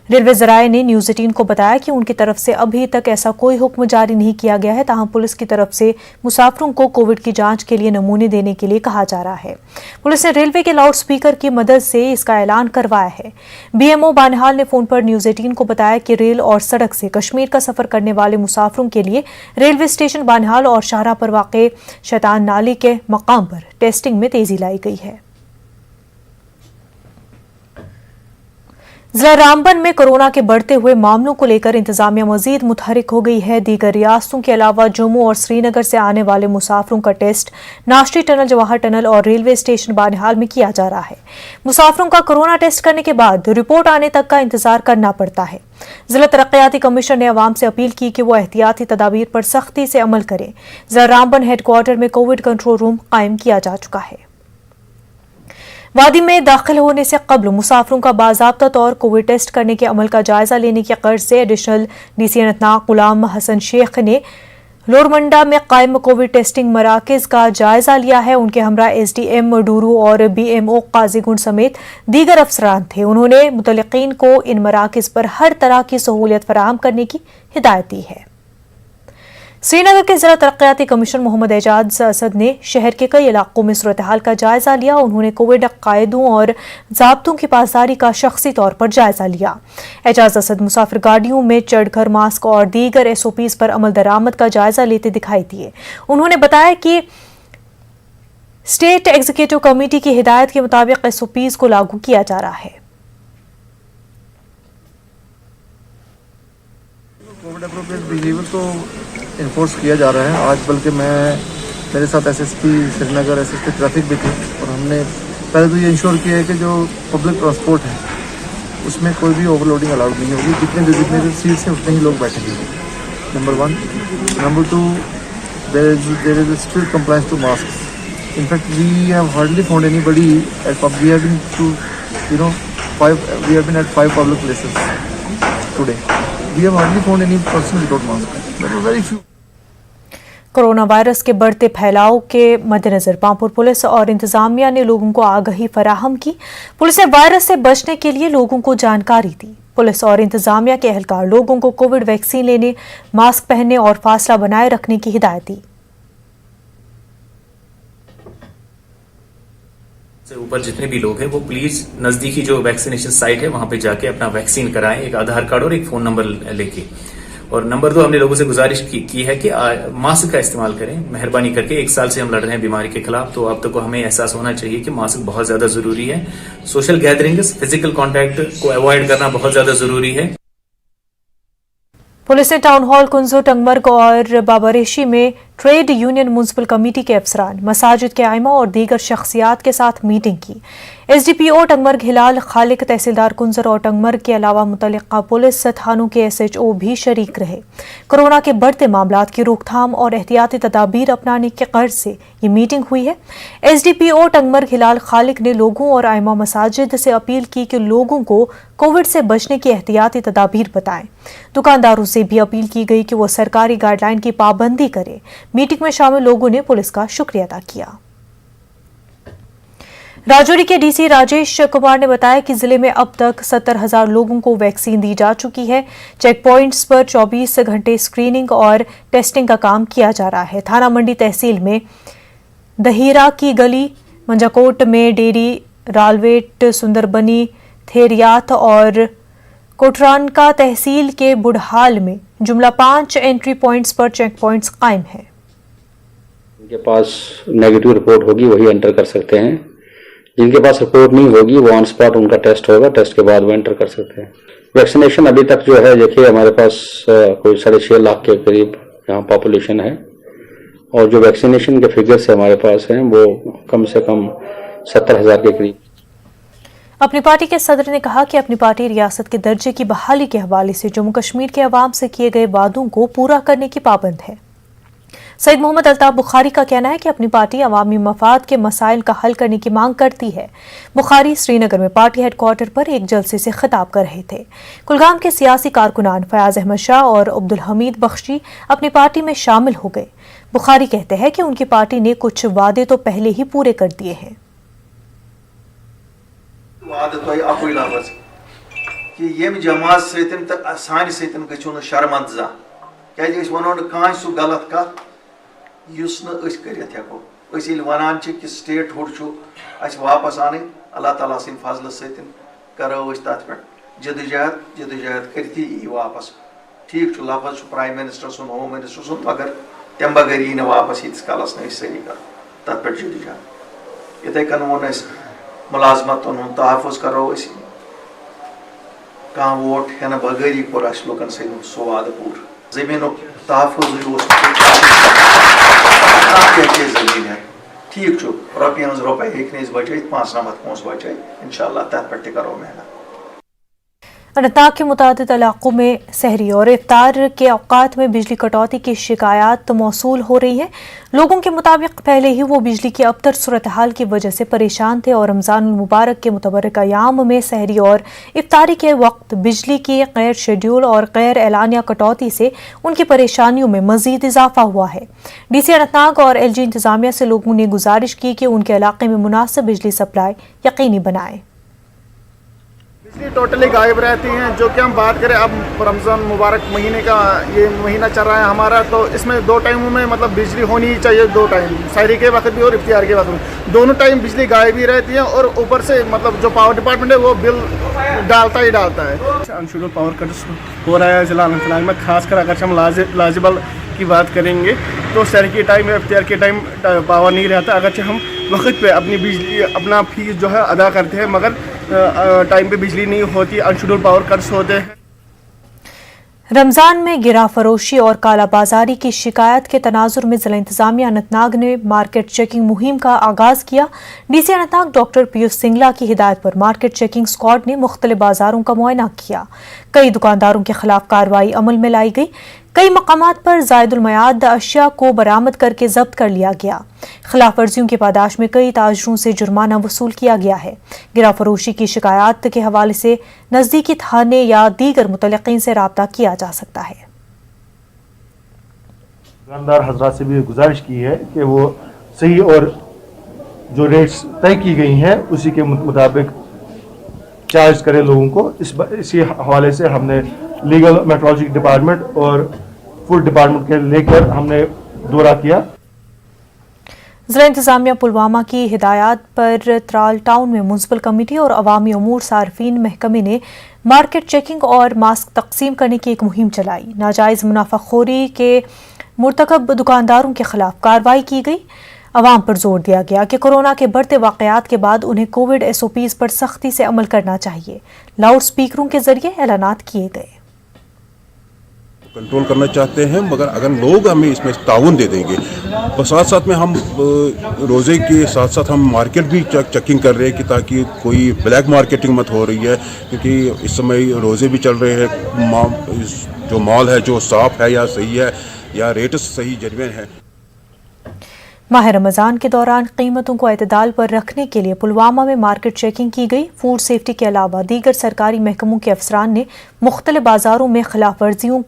रेलवे जराये ने न्यूज़ 18 को बताया कि उनकी तरफ से अभी तक ऐसा कोई हुक्म जारी नहीं किया गया है, ताहम पुलिस की तरफ से मुसाफिरों को कोविड की जांच के लिए नमूने देने के लिए कहा जा रहा है। पुलिस ने रेलवे के लाउड स्पीकर की मदद से इसका ऐलान करवाया है। BMO बानिहाल ने फोन पर न्यूज़ 18 को बताया कि रेल और सड़क से कश्मीर का सफर करने वाले मुसाफिरों के लिए रेलवे स्टेशन बानिहाल और शाहरा पर वाक़े शैतान नाली के मकाम पर टेस्टिंग में तेजी लाई गई है। जिला रामबन में कोरोना के बढ़ते हुए मामलों को लेकर इंतजामिया मजीद मुतहरिक हो गई है। दीगर रियासतों के अलावा जम्मू और श्रीनगर से आने वाले मुसाफिरों का टेस्ट नाश्ती टनल, जवाहर टनल और रेलवे स्टेशन बानिहाल में किया जा रहा है। मुसाफिरों का कोरोना टेस्ट करने के बाद रिपोर्ट आने तक का इंतजार करना पड़ता है। जिला तरक्याती कमिश्नर ने अवाम से अपील की कि वो एहतियाती तदाबीर पर सख्ती से अमल करें। जिला रामबन हेडक्वार्टर में कोविड कंट्रोल रूम कायम किया जा चुका है। वादी में दाखिल होने से कबल मुसाफिरों का बाज़ाब्ता तौर कोविड टेस्ट करने के अमल का जायजा लेने की गर्ज से एडिशनल DC अनंतनाग गुलाम हसन शेख ने लोरमंडा में कायम कोविड टेस्टिंग मराकज़ का जायजा लिया है। उनके हमरा SDM डूरू और BMO काजीगुंड समेत दीगर अफसरान थे। उन्होंने मुतल्लिकीन को इन मराकज़ पर हर तरह की सहूलियत फराहम करने की हिदायत दी है। श्रीनगर के जिला तरक्याती कमिश्नर मोहम्मद एजाज असद ने शहर के कई इलाकों में सूरत हाल का जायजा लिया। उन्होंने कोविड कायदों और ज़ाब्तों की पासदारी का शख्सी तौर पर जायजा लिया। एजाज असद मुसाफिर गाड़ियों में चढ़कर मास्क और दीगर SOPs पर अमल दरामद का जायजा लेते दिखाई दिए। उन्होंने बताया कि स्टेट एग्जीक्यूटिव कमेटी की हिदायत के मुताबिक SOPs को लागू किया जा रहा है। कोविड अप्रोप्रिएट बिहेवियर तो इन्फोर्स किया जा रहा है। आज बल्कि मेरे साथ SSP श्रीनगर, SSP ट्रैफिक भी थे और हमने पहले तो ये इंश्योर किया है कि जो पब्लिक ट्रांसपोर्ट है उसमें कोई भी ओवरलोडिंग अलाउड नहीं होगी। जितने सीट्स हैं उतने ही लोग बैठेंगे, number 1। Number 2, there is strict compliance to mask. In fact we have hardly found anybody at pub. We have been to we have been at 5 public places today. We have hardly found any person without mask. There were very few. Corona virus के बढ़ते फैलाव के मद्देनजर पांपुर police और इंतजामिया ने लोगों को आगाही फराहम की। पुलिस ने वायरस से बचने के लिए लोगों को जानकारी दी। पुलिस और इंतजामिया के एहलकार लोगों को कोविड वैक्सीन लेने, मास्क पहनने और फासला बनाए रखने की हिदायत दी। से ऊपर जितने भी लोग हैं वो प्लीज नजदीकी जो वैक्सीनेशन साइट है वहां पे जाके अपना वैक्सीन कराएं, एक आधार कार्ड और एक फोन नंबर लेके। और नंबर 2, हमने लोगों से गुजारिश की है कि मास्क का इस्तेमाल करें मेहरबानी करके। 1 साल से हम लड़ रहे हैं बीमारी के खिलाफ, तो अब तक को हमें एहसास होना चाहिए कि मास्क बहुत ज्यादा जरूरी है। सोशल गैदरिंग्स, फिजिकल कॉन्टैक्ट को अवॉइड करना बहुत ज्यादा जरूरी है। पुलिस ने टाउन हॉल कुंजो, टंगमर्ग और बाबारेशी में ट्रेड यूनियन म्युनिसिपल कमेटी के अफसरान, मसाजिद के आइमा और दीगर शख्सियात के साथ मीटिंग की। SDPO टंगमर्ग हिलाल खालिक, तहसीलदार कुंजर और टंगमर्ग के अलावा मुतल्लिका पुलिस थानों के SHO भी शरीक रहे। कोरोना के बढ़ते मामलात की रोकथाम और एहतियाती तदाबीर अपनाने के गर्ज से ये मीटिंग हुई है। SDPO टंगमर्ग हिलाल खालिक ने लोगों और आइमा मसाजिद से अपील की कि लोगों को कोविड से बचने की एहतियाती तदाबीर बताएं। दुकानदारों से भी अपील की गई कि वो सरकारी गाइडलाइन की पाबंदी करें। मीटिंग में शामिल लोगों ने पुलिस का शुक्रिया अदा किया। राजौरी के डीसी राजेश कुमार ने बताया कि जिले में अब तक 70,000 लोगों को वैक्सीन दी जा चुकी है। चेक पॉइंट्स पर 24 घंटे स्क्रीनिंग और टेस्टिंग का काम किया जा रहा है। थाना मंडी तहसील में दहीरा की गली, मंजाकोट में डेरी, रालवेट, सुंदरबनी, थेरियात और कोटरानका तहसील के बुढ़हाल में जुमला 5 एंट्री पॉइंट्स पर चेक पॉइंट्स कायम है। जिनके पास नेगेटिव रिपोर्ट होगी वही एंटर कर सकते हैं, जिनके पास रिपोर्ट नहीं होगी वो ऑन स्पॉट उनका टेस्ट होगा, टेस्ट के बाद वो एंटर कर सकते हैं। वैक्सीनेशन अभी तक जो है देखिए हमारे पास कोई 6.5 लाख के करीब यहाँ पॉपुलेशन है और जो वैक्सीनेशन के फिगर्स हमारे पास हैं वो कम से कम 70,000 के करीब। अपनी पार्टी के सदर ने कहा कि अपनी पार्टी रियासत के दर्जे की बहाली के हवाले से जम्मू कश्मीर के अवाम से किए गए वादों को पूरा करने की पाबंद है। सईद मोहम्मद अल्ताफ बुखारी का कहना है कि अपनी पार्टी अवामी मफाद के मसाइल का हल करने की मांग करती है। बुखारी श्रीनगर में पार्टी हेडक्वार्टर पर एक जलसे से खिताब कर रहे थे। कुलगाम के सियासी कारकुनान फयाज अहमद शाह और अब्दुल हमीद बख्शी अपनी पार्टी में शामिल हो गए। बुखारी कहते हैं कि उनकी पार्टी ने कुछ वादे तो पहले ही पूरे कर दिए हैं। जमात सान सतन गो शर्मंद जा क्या वनो कह सह गलत कत कर वनान कि स्टेट हुड वापस आन अल्लाह ताला सिंद फजल सत करो तथ पे जदोजहद करती यी वापस। ठीक लफज प्राइम मिनिस्टर सुन, होम मिनिस्टर सुन, मगर तम बगैर यी वापस यीस कालस न सही कर तथ पे जदोजहद। इथे कन वोन मुलाजमतन हूं तहफ़ुज़ करो, कह वोट हेन बगैर कोर लुकन सह सह वाद पूर। जमीन तहफ़ुज़ जमीन है ठीक रोपये हज रुपये हे बचे 5 पोस बचे इंशाअल्लाह तथ पे करो मेहनत। अनंतनाग के मुतादिद इलाकों में सहरी और इफ्तार के औकात में बिजली कटौती की शिकायत मौसूल हो रही है। लोगों के मुताबिक पहले ही वो बिजली की अबतर सूरत हाल की वजह से परेशान थे और रमज़ान मुबारक के मुतबरका याम में सहरी और इफ्तारी के वक्त बिजली की गैर शेड्यूल और गैर एलानिया कटौती से उनकी परेशानियों में मजीद इजाफा हुआ है। DC अनंतनाग और LG इंतजामिया से लोगों ने गुजारिश की कि उनके इलाके में मुनासिब बिजली सप्लाई यकीनी बनाएं। बिजली टोटली गायब रहती हैं। जो कि हम बात करें अब रमज़ान मुबारक महीने का ये महीना चल रहा है हमारा, तो इसमें 2 टाइमों में मतलब बिजली होनी चाहिए, 2 टाइम सहरी के वक्त भी और इफ्तियार के वक्त भी, दोनों टाइम बिजली गायब ही रहती है। और ऊपर से मतलब जो पावर डिपार्टमेंट है वो बिल डालता ही डालता है। अनशेड्यूल्ड पावर कट हो रहा है जिला अनंतनाग में, खासकर अगर हम लाजिबल की बात करेंगे तो सहरी के टाइम या इफ्तियार के टाइम पावर नहीं रहता। अगर हम वक्त पे अपनी बिजली अपना फीस जो है अदा करते हैं मगर टाइम पे बिजली नहीं होती, अनशेड्यूल्ड पावर कट्स होते हैं। रमज़ान में गिरा फरोशी और कालाबाजारी की शिकायत के तनाजुर में जिला इंतजामिया अनंतनाग ने मार्केट चेकिंग मुहिम का आगाज किया। DC अनंतनाग डॉक्टर पीयूष सिंगला की हिदायत पर मार्केट चेकिंग स्क्वाड ने मुख्तलिफ बाजारों का मुआयना किया। कई दुकानदारों के खिलाफ कार्रवाई अमल में लाई गई। कई मकामात पर जायदुल मयाद अशिया को बरामद करके जब्त कर लिया गया। खिलाफ वर्जियों की पादाश में कई ताजरों से जुर्माना वसूल किया गया है। गिरा फरोशी की शिकायत के हवाले से नजदीकी थाने या दीगर मुतल्लिकीन से राब्ता किया जा सकता है। दुकानदार हजरात से भी गुजारिश की है कि वो सही और जो रेट्स तय की गई हैं उसी के मुताबिक चार्ज करें लोगों को। इसी हवाले से हमने लीगल मेट्रोलॉजी डिपार्टमेंट और फूड डिपार्टमेंट के लेकर हमने दौरा किया। जिला इंतजामिया पुलवामा की हिदायत पर त्राल टाउन में म्युनिसिपल कमेटी और अवामी अमूर सार्फिन महकमे ने मार्केट चेकिंग और मास्क तकसीम करने की एक मुहिम चलाई। नाजायज मुनाफाखोरी के मुर्तकब दुकानदारों के खिलाफ कार्रवाई की गई। अवाम पर जोर दिया गया कि कोरोना के बढ़ते वाकयात के बाद उन्हें कोविड SOPs पर सख्ती से अमल करना चाहिए। लाउड स्पीकरों के जरिए ऐलानात किए गए। कंट्रोल करना चाहते हैं मगर अगर लोग हमें इसमें ताउन दे देंगे और साथ साथ में हम रोज़े के साथ साथ हम मार्केट भी चेकिंग कर रहे हैं कि ताकि कोई ब्लैक मार्केटिंग मत हो रही है, क्योंकि इस समय रोज़े भी चल रहे हैं। जो मॉल है जो साफ है या सही है या रेट सही जेन्युइन है। माह रमज़ान के दौरान कीमतों को एतदाल पर रखने के लिए पुलवामा में मार्केट चेकिंग की गई। फूड सेफ्टी के अलावा दीगर सरकारी महकमों के अफसरान ने मुख्तलिफ बाजारों में खिलाफ वर्जियों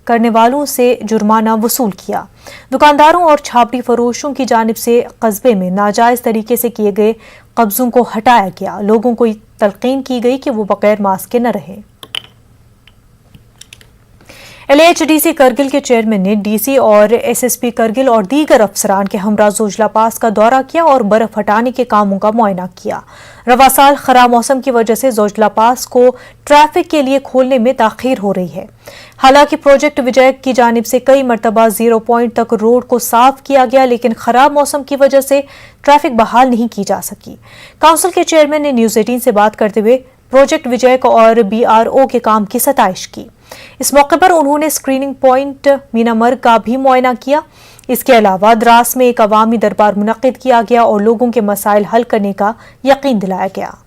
करने वालों से जुर्माना वसूल किया। दुकानदारों और छापड़ी फरोशों की जानिब से कस्बे में नाजायज तरीके से किए गए कब्जों को हटाया गया। लोगों को तलकीन की गई कि वो बगैर मास्क के न रहें। LHDC करगिल के चेयरमैन ने DC और SSP करगिल और दीगर अफसरान के हमरा जोजिला पास का दौरा किया और बर्फ हटाने के कामों का मुआयना किया। रवा साल खराब मौसम की वजह से जोजिला पास को ट्रैफिक के लिए खोलने में ताखीर हो रही है। हालांकि प्रोजेक्ट विजय की जानिब से कई मरतबा 0 पॉइंट तक रोड को साफ किया गया, लेकिन खराब मौसम की वजह से ट्रैफिक बहाल नहीं की जा सकी। काउंसिल के चेयरमैन ने न्यूज 18 से बात करते हुए प्रोजेक्ट विजय और BRO के काम की सताइश की। इस मौके पर उन्होंने स्क्रीनिंग पॉइंट मीनामर्ग का भी मुआयना किया। इसके अलावा द्रास में एक अवामी दरबार मुनक्किद किया गया और लोगों के मसाइल हल करने का यकीन दिलाया गया।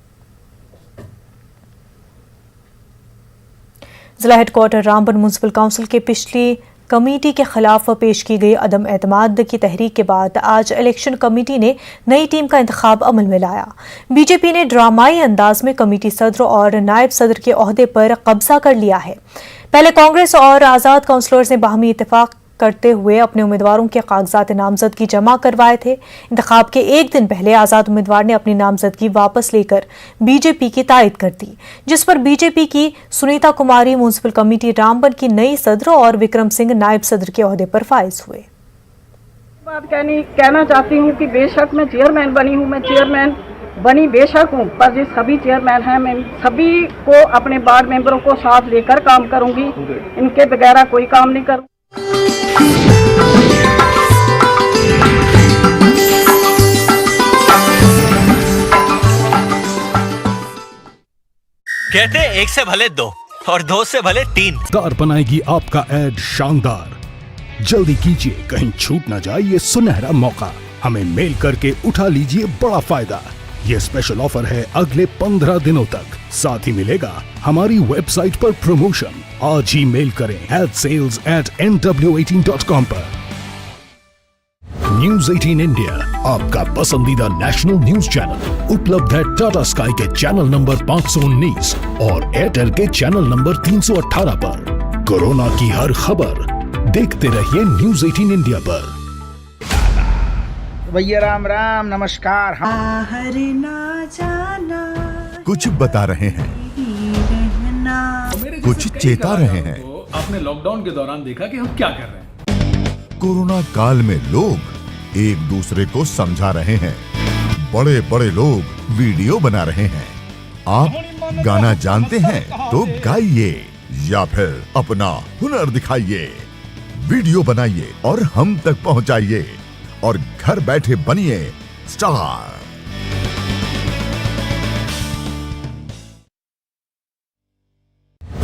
जिला हेडक्वार्टर रामबन म्युनिसिपल काउंसिल के पिछली कमेटी के खिलाफ पेश की गई अदम एतमाद की तहरीक के बाद आज इलेक्शन कमेटी ने नई टीम का इंतखाब अमल में लाया। बीजेपी ने ड्रामाई अंदाज में कमेटी सदर और नायब सदर के ओहदे पर कब्जा कर लिया है। पहले कांग्रेस और आज़ाद काउंसलर्स ने बाहमी इत्तेफाक करते हुए अपने उम्मीदवारों के कागजात नामजदगी जमा करवाए थे। इंतखाब के एक दिन पहले आज़ाद उम्मीदवार ने अपनी नामजदगी वापस लेकर बीजेपी की तायद कर दी, जिस पर बीजेपी की सुनीता कुमारी म्युनिसिपल कमेटी रामबन की नई सदर और विक्रम सिंह नायब सदर के ओहदे पर फाइज हुए। बात कहना चाहती हूँ कि बेशक मैं चेयरमैन बनी हूँ, मैं चेयरमैन बनी बेशक हूँ, पर जो सभी चेयरमैन हैं मैं सभी को अपने वार्ड मेंबरों को साथ लेकर काम करूँगी। इनके बगैर कोई काम नहीं करूँ। कहते एक से भले दो और दो से भले तीन। दार बनाएगी आपका एड शानदार। जल्दी कीजिए, कहीं छूट ना जाए ये सुनहरा मौका। हमें मेल करके उठा लीजिए बड़ा फायदा। ये स्पेशल ऑफर है अगले 15 दिनों तक। साथ ही मिलेगा हमारी वेबसाइट पर प्रमोशन। आज ही मेल करें adsales@nw18.com पर। न्यूज 18 इंडिया आपका पसंदीदा नेशनल न्यूज चैनल उपलब्ध है टाटा स्काई के चैनल नंबर 519 और एयरटेल के चैनल नंबर 318 पर। कोरोना की हर खबर देखते रहिए न्यूज 18 इंडिया पर। भैया राम राम नमस्कार। कुछ बता रहे हैं, कुछ चेता रहे हैं। आपने लॉकडाउन के दौरान देखा कि हम क्या कर रहे हैं। कोरोना काल में लोग एक दूसरे को समझा रहे हैं। बड़े बड़े लोग वीडियो बना रहे हैं। आप गाना जानते हैं तो गाइए या फिर अपना हुनर दिखाइए। वीडियो बनाइए और हम तक पहुंचाइए और घर बैठे बनिए स्टार।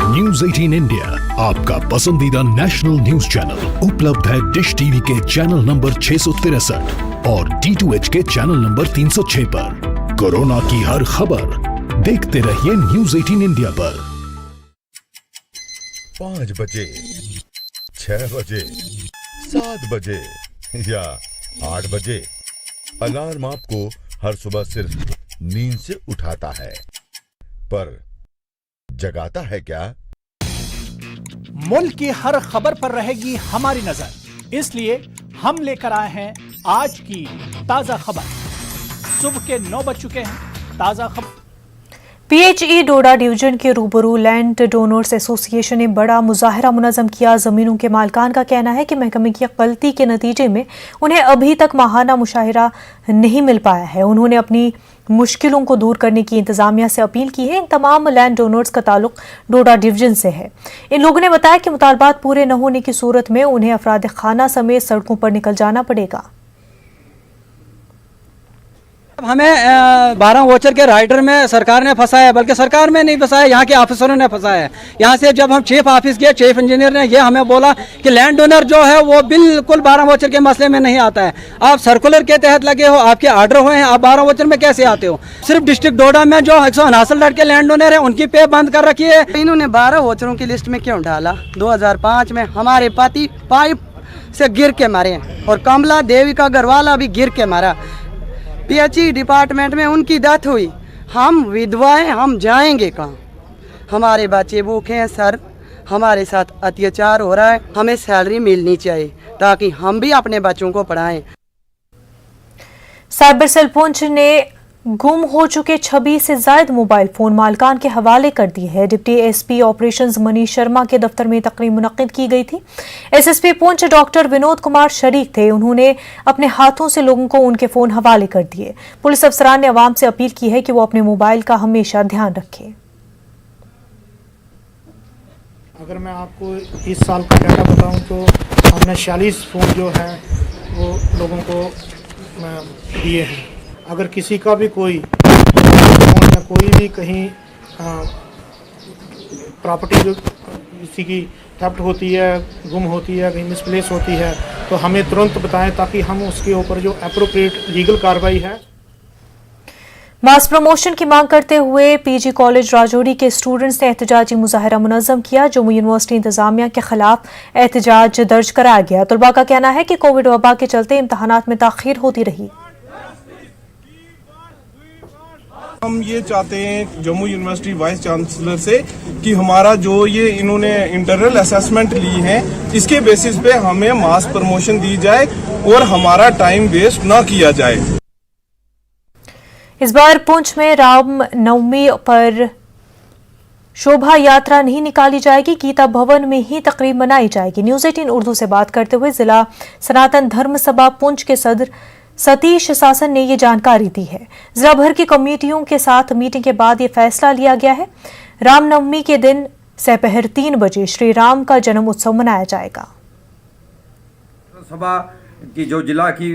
न्यूज 18 इंडिया आपका पसंदीदा नेशनल न्यूज चैनल उपलब्ध है डिश टीवी के चैनल नंबर 663 और D2H के चैनल नंबर 306 पर। कोरोना की हर खबर देखते रहिए न्यूज 18 इंडिया पर। 5 बजे, 6 बजे, 7 बजे या 8 बजे अलार्म आपको हर सुबह सिर्फ नींद से उठाता है, पर जगाता है क्या? मुल्क की हर खबर पर रहेगी हमारी नजर, इसलिए हम लेकर आए हैं आज की ताजा खबर। सुबह के 9 बज चुके हैं। ताजा खबर। PHE डोडा डिवीजन के रूबरू लैंड डोनर्स एसोसिएशन ने बड़ा मुजाहरा मुनज़्ज़म किया। ज़मीनों के मालकान का कहना है कि महकमे की गलती के नतीजे में उन्हें अभी तक माहाना मुशाहिरा नहीं मिल पाया है। उन्होंने अपनी मुश्किलों को दूर करने की इंतजामिया से अपील की है। इन तमाम लैंड डोनर्स का ताल्लुक डोडा डिवीजन से है। इन लोगों ने बताया कि मुतालबात पूरे न होने की सूरत में उन्हें अफराद खाना समेत सड़कों पर निकल जाना पड़ेगा। हमें 12 वोचर के राइडर में सरकार ने फंसाया, बल्कि सरकार में नहीं फंसाया, यहाँ के ऑफिसरों ने फंसाया। यहाँ से जब हम चीफ ऑफिस गए, चीफ इंजीनियर ने ये हमें बोला कि लैंड डोनर जो है वो बिल्कुल 12 वोचर के मसले में नहीं आता है। आप सर्कुलर के तहत लगे हो, आपके ऑर्डर हुए हैं, आप 12 वोचर में कैसे आते हो? सिर्फ डिस्ट्रिक्ट डोडा में जो 179 लड़के लैंड डोनर है उनकी पे बंद कर रखी है। इन्होंने 12 वोचरों की लिस्ट में क्यों डाला? 2005 में हमारे पति पाइप से गिर के मारे और कमला देवी का घरवाला भी गिर के मारा। PHE डिपार्टमेंट में उनकी डेथ हुई। हम विधवाएं, हम जाएंगे कहाँ? हमारे बच्चे भूखे हैं सर, हमारे साथ अत्याचार हो रहा है। हमें सैलरी मिलनी चाहिए ताकि हम भी अपने बच्चों को पढ़ाएं। साइबर सेल पुंछ ने गुम हो चुके 26 से ज्यादा मोबाइल फोन मालिकान के हवाले कर दिए हैं। Deputy SP operations Manish Sharma के दफ्तर में तकरीब मुनक्किद की गई थी। एसएसपी पुंछ डॉक्टर विनोद कुमार शरीक थे। उन्होंने अपने हाथों से लोगों को उनके फोन हवाले कर दिए। पुलिस अफसरान ने अवाम से अपील की है कि वो अपने मोबाइल का हमेशा ध्यान रखें। अगर मैं आपको इस साल का डाटा बताऊं तो हमने 46 फ़ोन जो है वो लोगों को दिए हैं। अगर किसी का भी कोई फ़ोन या कोई भी कहीं प्रॉपर्टी जो किसी की थेफ्ट होती है, गुम होती है, कहीं मिसप्लेस होती है तो हमें तुरंत बताएं ताकि हम उसके ऊपर जो एप्रोप्रिएट लीगल कार्रवाई है। मास प्रमोशन की मांग करते हुए पीजी कॉलेज राजौरी के स्टूडेंट्स ने एहतजाजी मुजाहरा मुनज़्ज़म किया। जम्मू यूनिवर्सिटी इंतजामिया के खिलाफ एहतजाज दर्ज कराया गया। तलबा का कहना है कि कोविड वबा के चलते इम्तहानात में ताख़ीर होती रही। हम ये चाहते हैं जम्मू यूनिवर्सिटी वाइस चांसलर से कि हमारा जो ये इन्होंने इंटरनल असेसमेंट ली है इसके बेसिस पे हमें मास प्रमोशन दी जाए और हमारा टाइम वेस्ट ना किया जाए। इस बार पुंछ में राम नवमी पर शोभा यात्रा नहीं निकाली जाएगी। गीता भवन में ही तकरीब मनाई जाएगी। न्यूज़ 18 उर्दू से बात करते हुए जिला सनातन धर्म सभा पुंछ के सदर सतीश शासन ने ये जानकारी दी है। जिला भर की कमेटियों के साथ मीटिंग के बाद ये फैसला लिया गया है। रामनवमी के दिन दोपहर 3 बजे श्री राम का जन्म उत्सव मनाया जाएगा। सभा की जो जिला की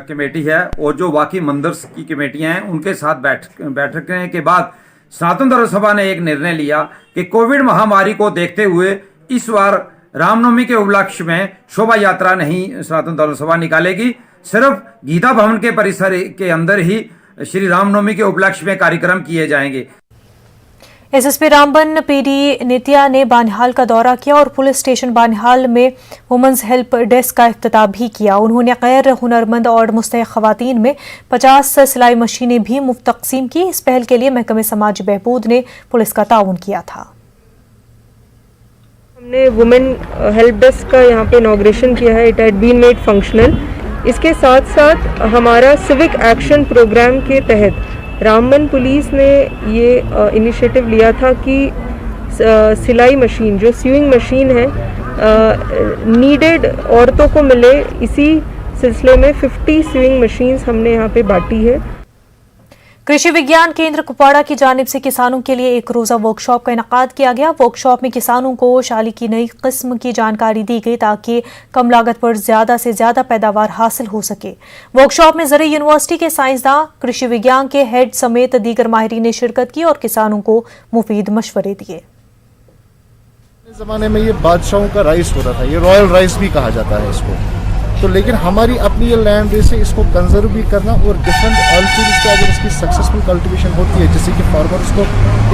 कमेटी है और जो बाकी मंदिर की कमेटियां हैं उनके साथ बैठने के बाद सनातन धर्म सभा ने एक निर्णय लिया कि कोविड महामारी को देखते हुए इस बार रामनवमी के उपलक्ष्य में शोभा यात्रा नहीं सनातन धर्म सभा निकालेगी। सिर्फ गीता भवन के परिसर के अंदर ही श्री रामनवमी के उपलक्ष्य में कार्यक्रम किए जाएंगे। एसएसपी रामबन पीडी नित्या ने बानिहाल का दौरा किया और पुलिस स्टेशन बानिहाल में वुमेन्स हेल्प डेस्क का इफ्तिताह भी किया। उन्होंने गैर हुनरमंद और मुस्तहिक खवातीन में 50 सिलाई मशीनें भी मुफ्त तकसीम की। इस पहल के लिए महकमे समाजी बहबूद ने पुलिस का ताउन किया था। हमने वुमेन हेल्प डेस्क का यहाँ पे इनॉग्रेशन किया है। It had been made functional. इसके साथ साथ हमारा सिविक एक्शन प्रोग्राम के तहत रामबन पुलिस ने ये इनिशिएटिव लिया था कि सिलाई मशीन जो स्यूइंग मशीन है नीडेड औरतों को मिले। इसी सिलसिले में 50 स्यूइंग मशीन्स हमने यहाँ पे बांटी है। कृषि विज्ञान केंद्र कुपवाड़ा की जानिब से किसानों के लिए एक रोजा वर्कशॉप का इनेकाद किया गया। वर्कशॉप में किसानों को शाली की नई किस्म की जानकारी दी गई ताकि कम लागत पर ज्यादा से ज्यादा पैदावार हासिल हो सके। वर्कशॉप में ज़रूरी यूनिवर्सिटी के साइंसदान, कृषि विज्ञान के हेड समेत दीगर माहिरीन ने शिरकत की और किसानों को मुफीद मशवरे दिए। जमाने में ये बादशाहों का राइस होता था, ये रॉयल राइस भी कहा जाता है इसको। तो लेकिन हमारी अपनी ये लैंड बेस है, इसको कंजर्व भी करना और डिफरेंट ऑल्टरनेटिव्स का अगर इसकी सक्सेसफुल कल्टीवेशन होती है जिससे कि फार्मर्स को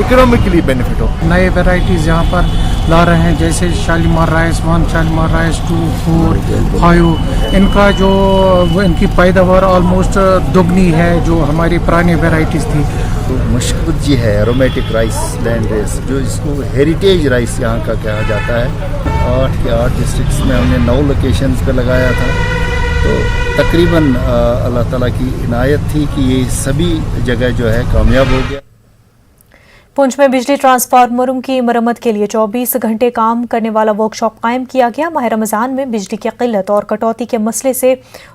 इकोनॉमिकली बेनिफिट हो। नए वेराइटीज़ यहाँ पर ला रहे हैं जैसे शालीमार राइस 1, शालीमार राइस 2, 4, 5। इनका जो इनकी पैदावार ऑलमोस्ट दुगनी है जो हमारी पुरानी वेराइटीज़ थी। तो मुश्किल जी है एरोमेटिक राइस लैंड रेस जो इसको हेरिटेज राइस यहाँ का कहा जाता है। 8 के 8 डिस्ट्रिक्ट्स में हमने 9 लोकेशंस पे लगाया था। तो तकरीबन अल्लाह ताला की इनायत थी कि ये सभी जगह जो है कामयाब हो गया। पुंछ में बिजली ट्रांसफार्मरों की मरम्मत के लिए 24 घंटे काम करने वाला वर्कशॉप कायम किया गया। माह रमजान में बिजली की किल्लत और कटौती के मसले से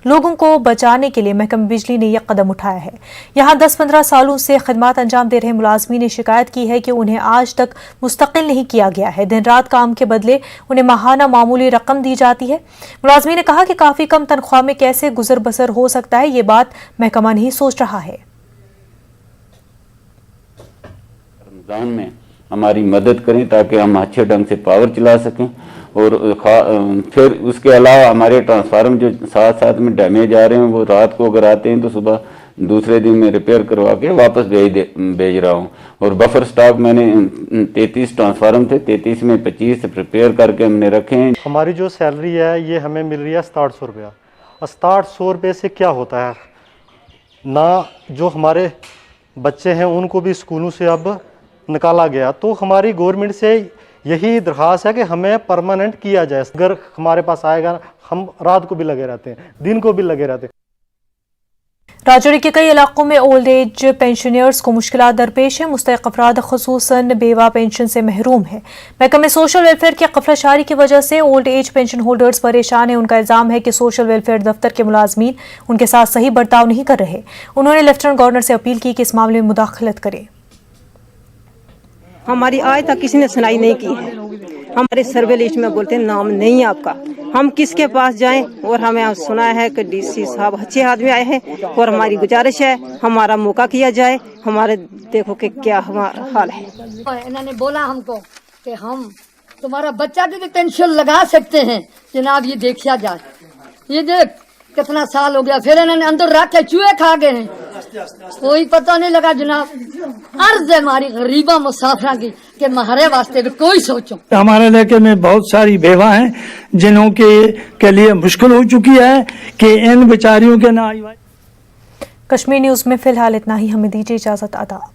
लोगों को बचाने के लिए महकमा बिजली ने यह कदम उठाया है। यहाँ 10-15 सालों से खिदमत अंजाम दे रहे मुलाजमीन ने शिकायत की है कि उन्हें आज तक मुस्तकिल नहीं किया गया है। दिन रात काम के बदले उन्हें माहाना मामूली रकम दी जाती है। मुलाजमीन ने कहा कि काफ़ी कम तनख्वाह में कैसे गुजर बसर हो सकता है, ये बात महकमा नहीं सोच रहा है। रमज़ान में हमारी मदद करें ताकि हम अच्छे ढंग से पावर चला सकें और फिर उसके अलावा हमारे ट्रांसफार्मर जो साथ साथ में डैमेज आ रहे हैं वो रात को अगर आते हैं तो सुबह दूसरे दिन में रिपेयर करवा के वापस भेज रहा हूँ। और बफर स्टॉक मैंने 33 ट्रांसफार्मर थे, 33 में 25 रिपेयर करके हमने रखे हैं। हमारी जो सैलरी है ये हमें मिल रही है 6700 रुपया। 6700 रुपये से क्या होता है ना, जो हमारे बच्चे हैं उनको भी स्कूलों से अब निकाला गया। तो हमारी गवर्नमेंट से यही दरख्वास्त है कि हमें परमानेंट किया जाए। अगर हमारे पास आएगा हम रात को भी लगे रहते हैं, दिन को भी लगे रहते हैं। राजौरी के कई इलाकों में ओल्ड एज पेंशनर्स को मुश्किलात दरपेश है। मुस्तहिक अफराद खुसूसन बेवा पेंशन से महरूम है। महकमे सोशल वेलफेयर की क़फलाशारी की वजह से ओल्ड एज पेंशन होल्डर्स परेशान है। उनका इल्ज़ाम है कि सोशल वेलफेयर दफ्तर के मुलाजमीन उनके साथ सही बर्ताव नहीं कर रहे। उन्होंने लेफ्टिनेंट गवर्नर से अपील की कि इस मामले में मुदाखलत करें। हमारी आज तक किसी ने सुनाई नहीं की है। हमारे सर्वे लिस्ट में बोलते हैं नाम नहीं है आपका, हम किसके पास जाएं? और हमें सुना है कि डीसी साहब अच्छे आदमी आए हैं और हमारी गुजारिश है हमारा मौका किया जाए। हमारे देखो कि क्या हमारा हाल है। इन्होंने बोला हमको कि हम तुम्हारा बच्चा की भी पेंशन लगा सकते हैं जनाब, ये देखा जाए। ये देख कितना साल हो गया, फिर इन्होंने अंदर रख के चूहे खा गए हैं, कोई पता नहीं लगा जनाब। अर्ज है हमारी गरीबा मुसाफिर की कि हमारे वास्ते भी कोई सोचो। हमारे इलाके में बहुत सारी बेवा हैं जिन्हों के लिए मुश्किल हो चुकी है कि इन बेचारियों के ना। कश्मीर न्यूज में फिलहाल इतना ही, हमें दीजिए इजाजत। आदाब।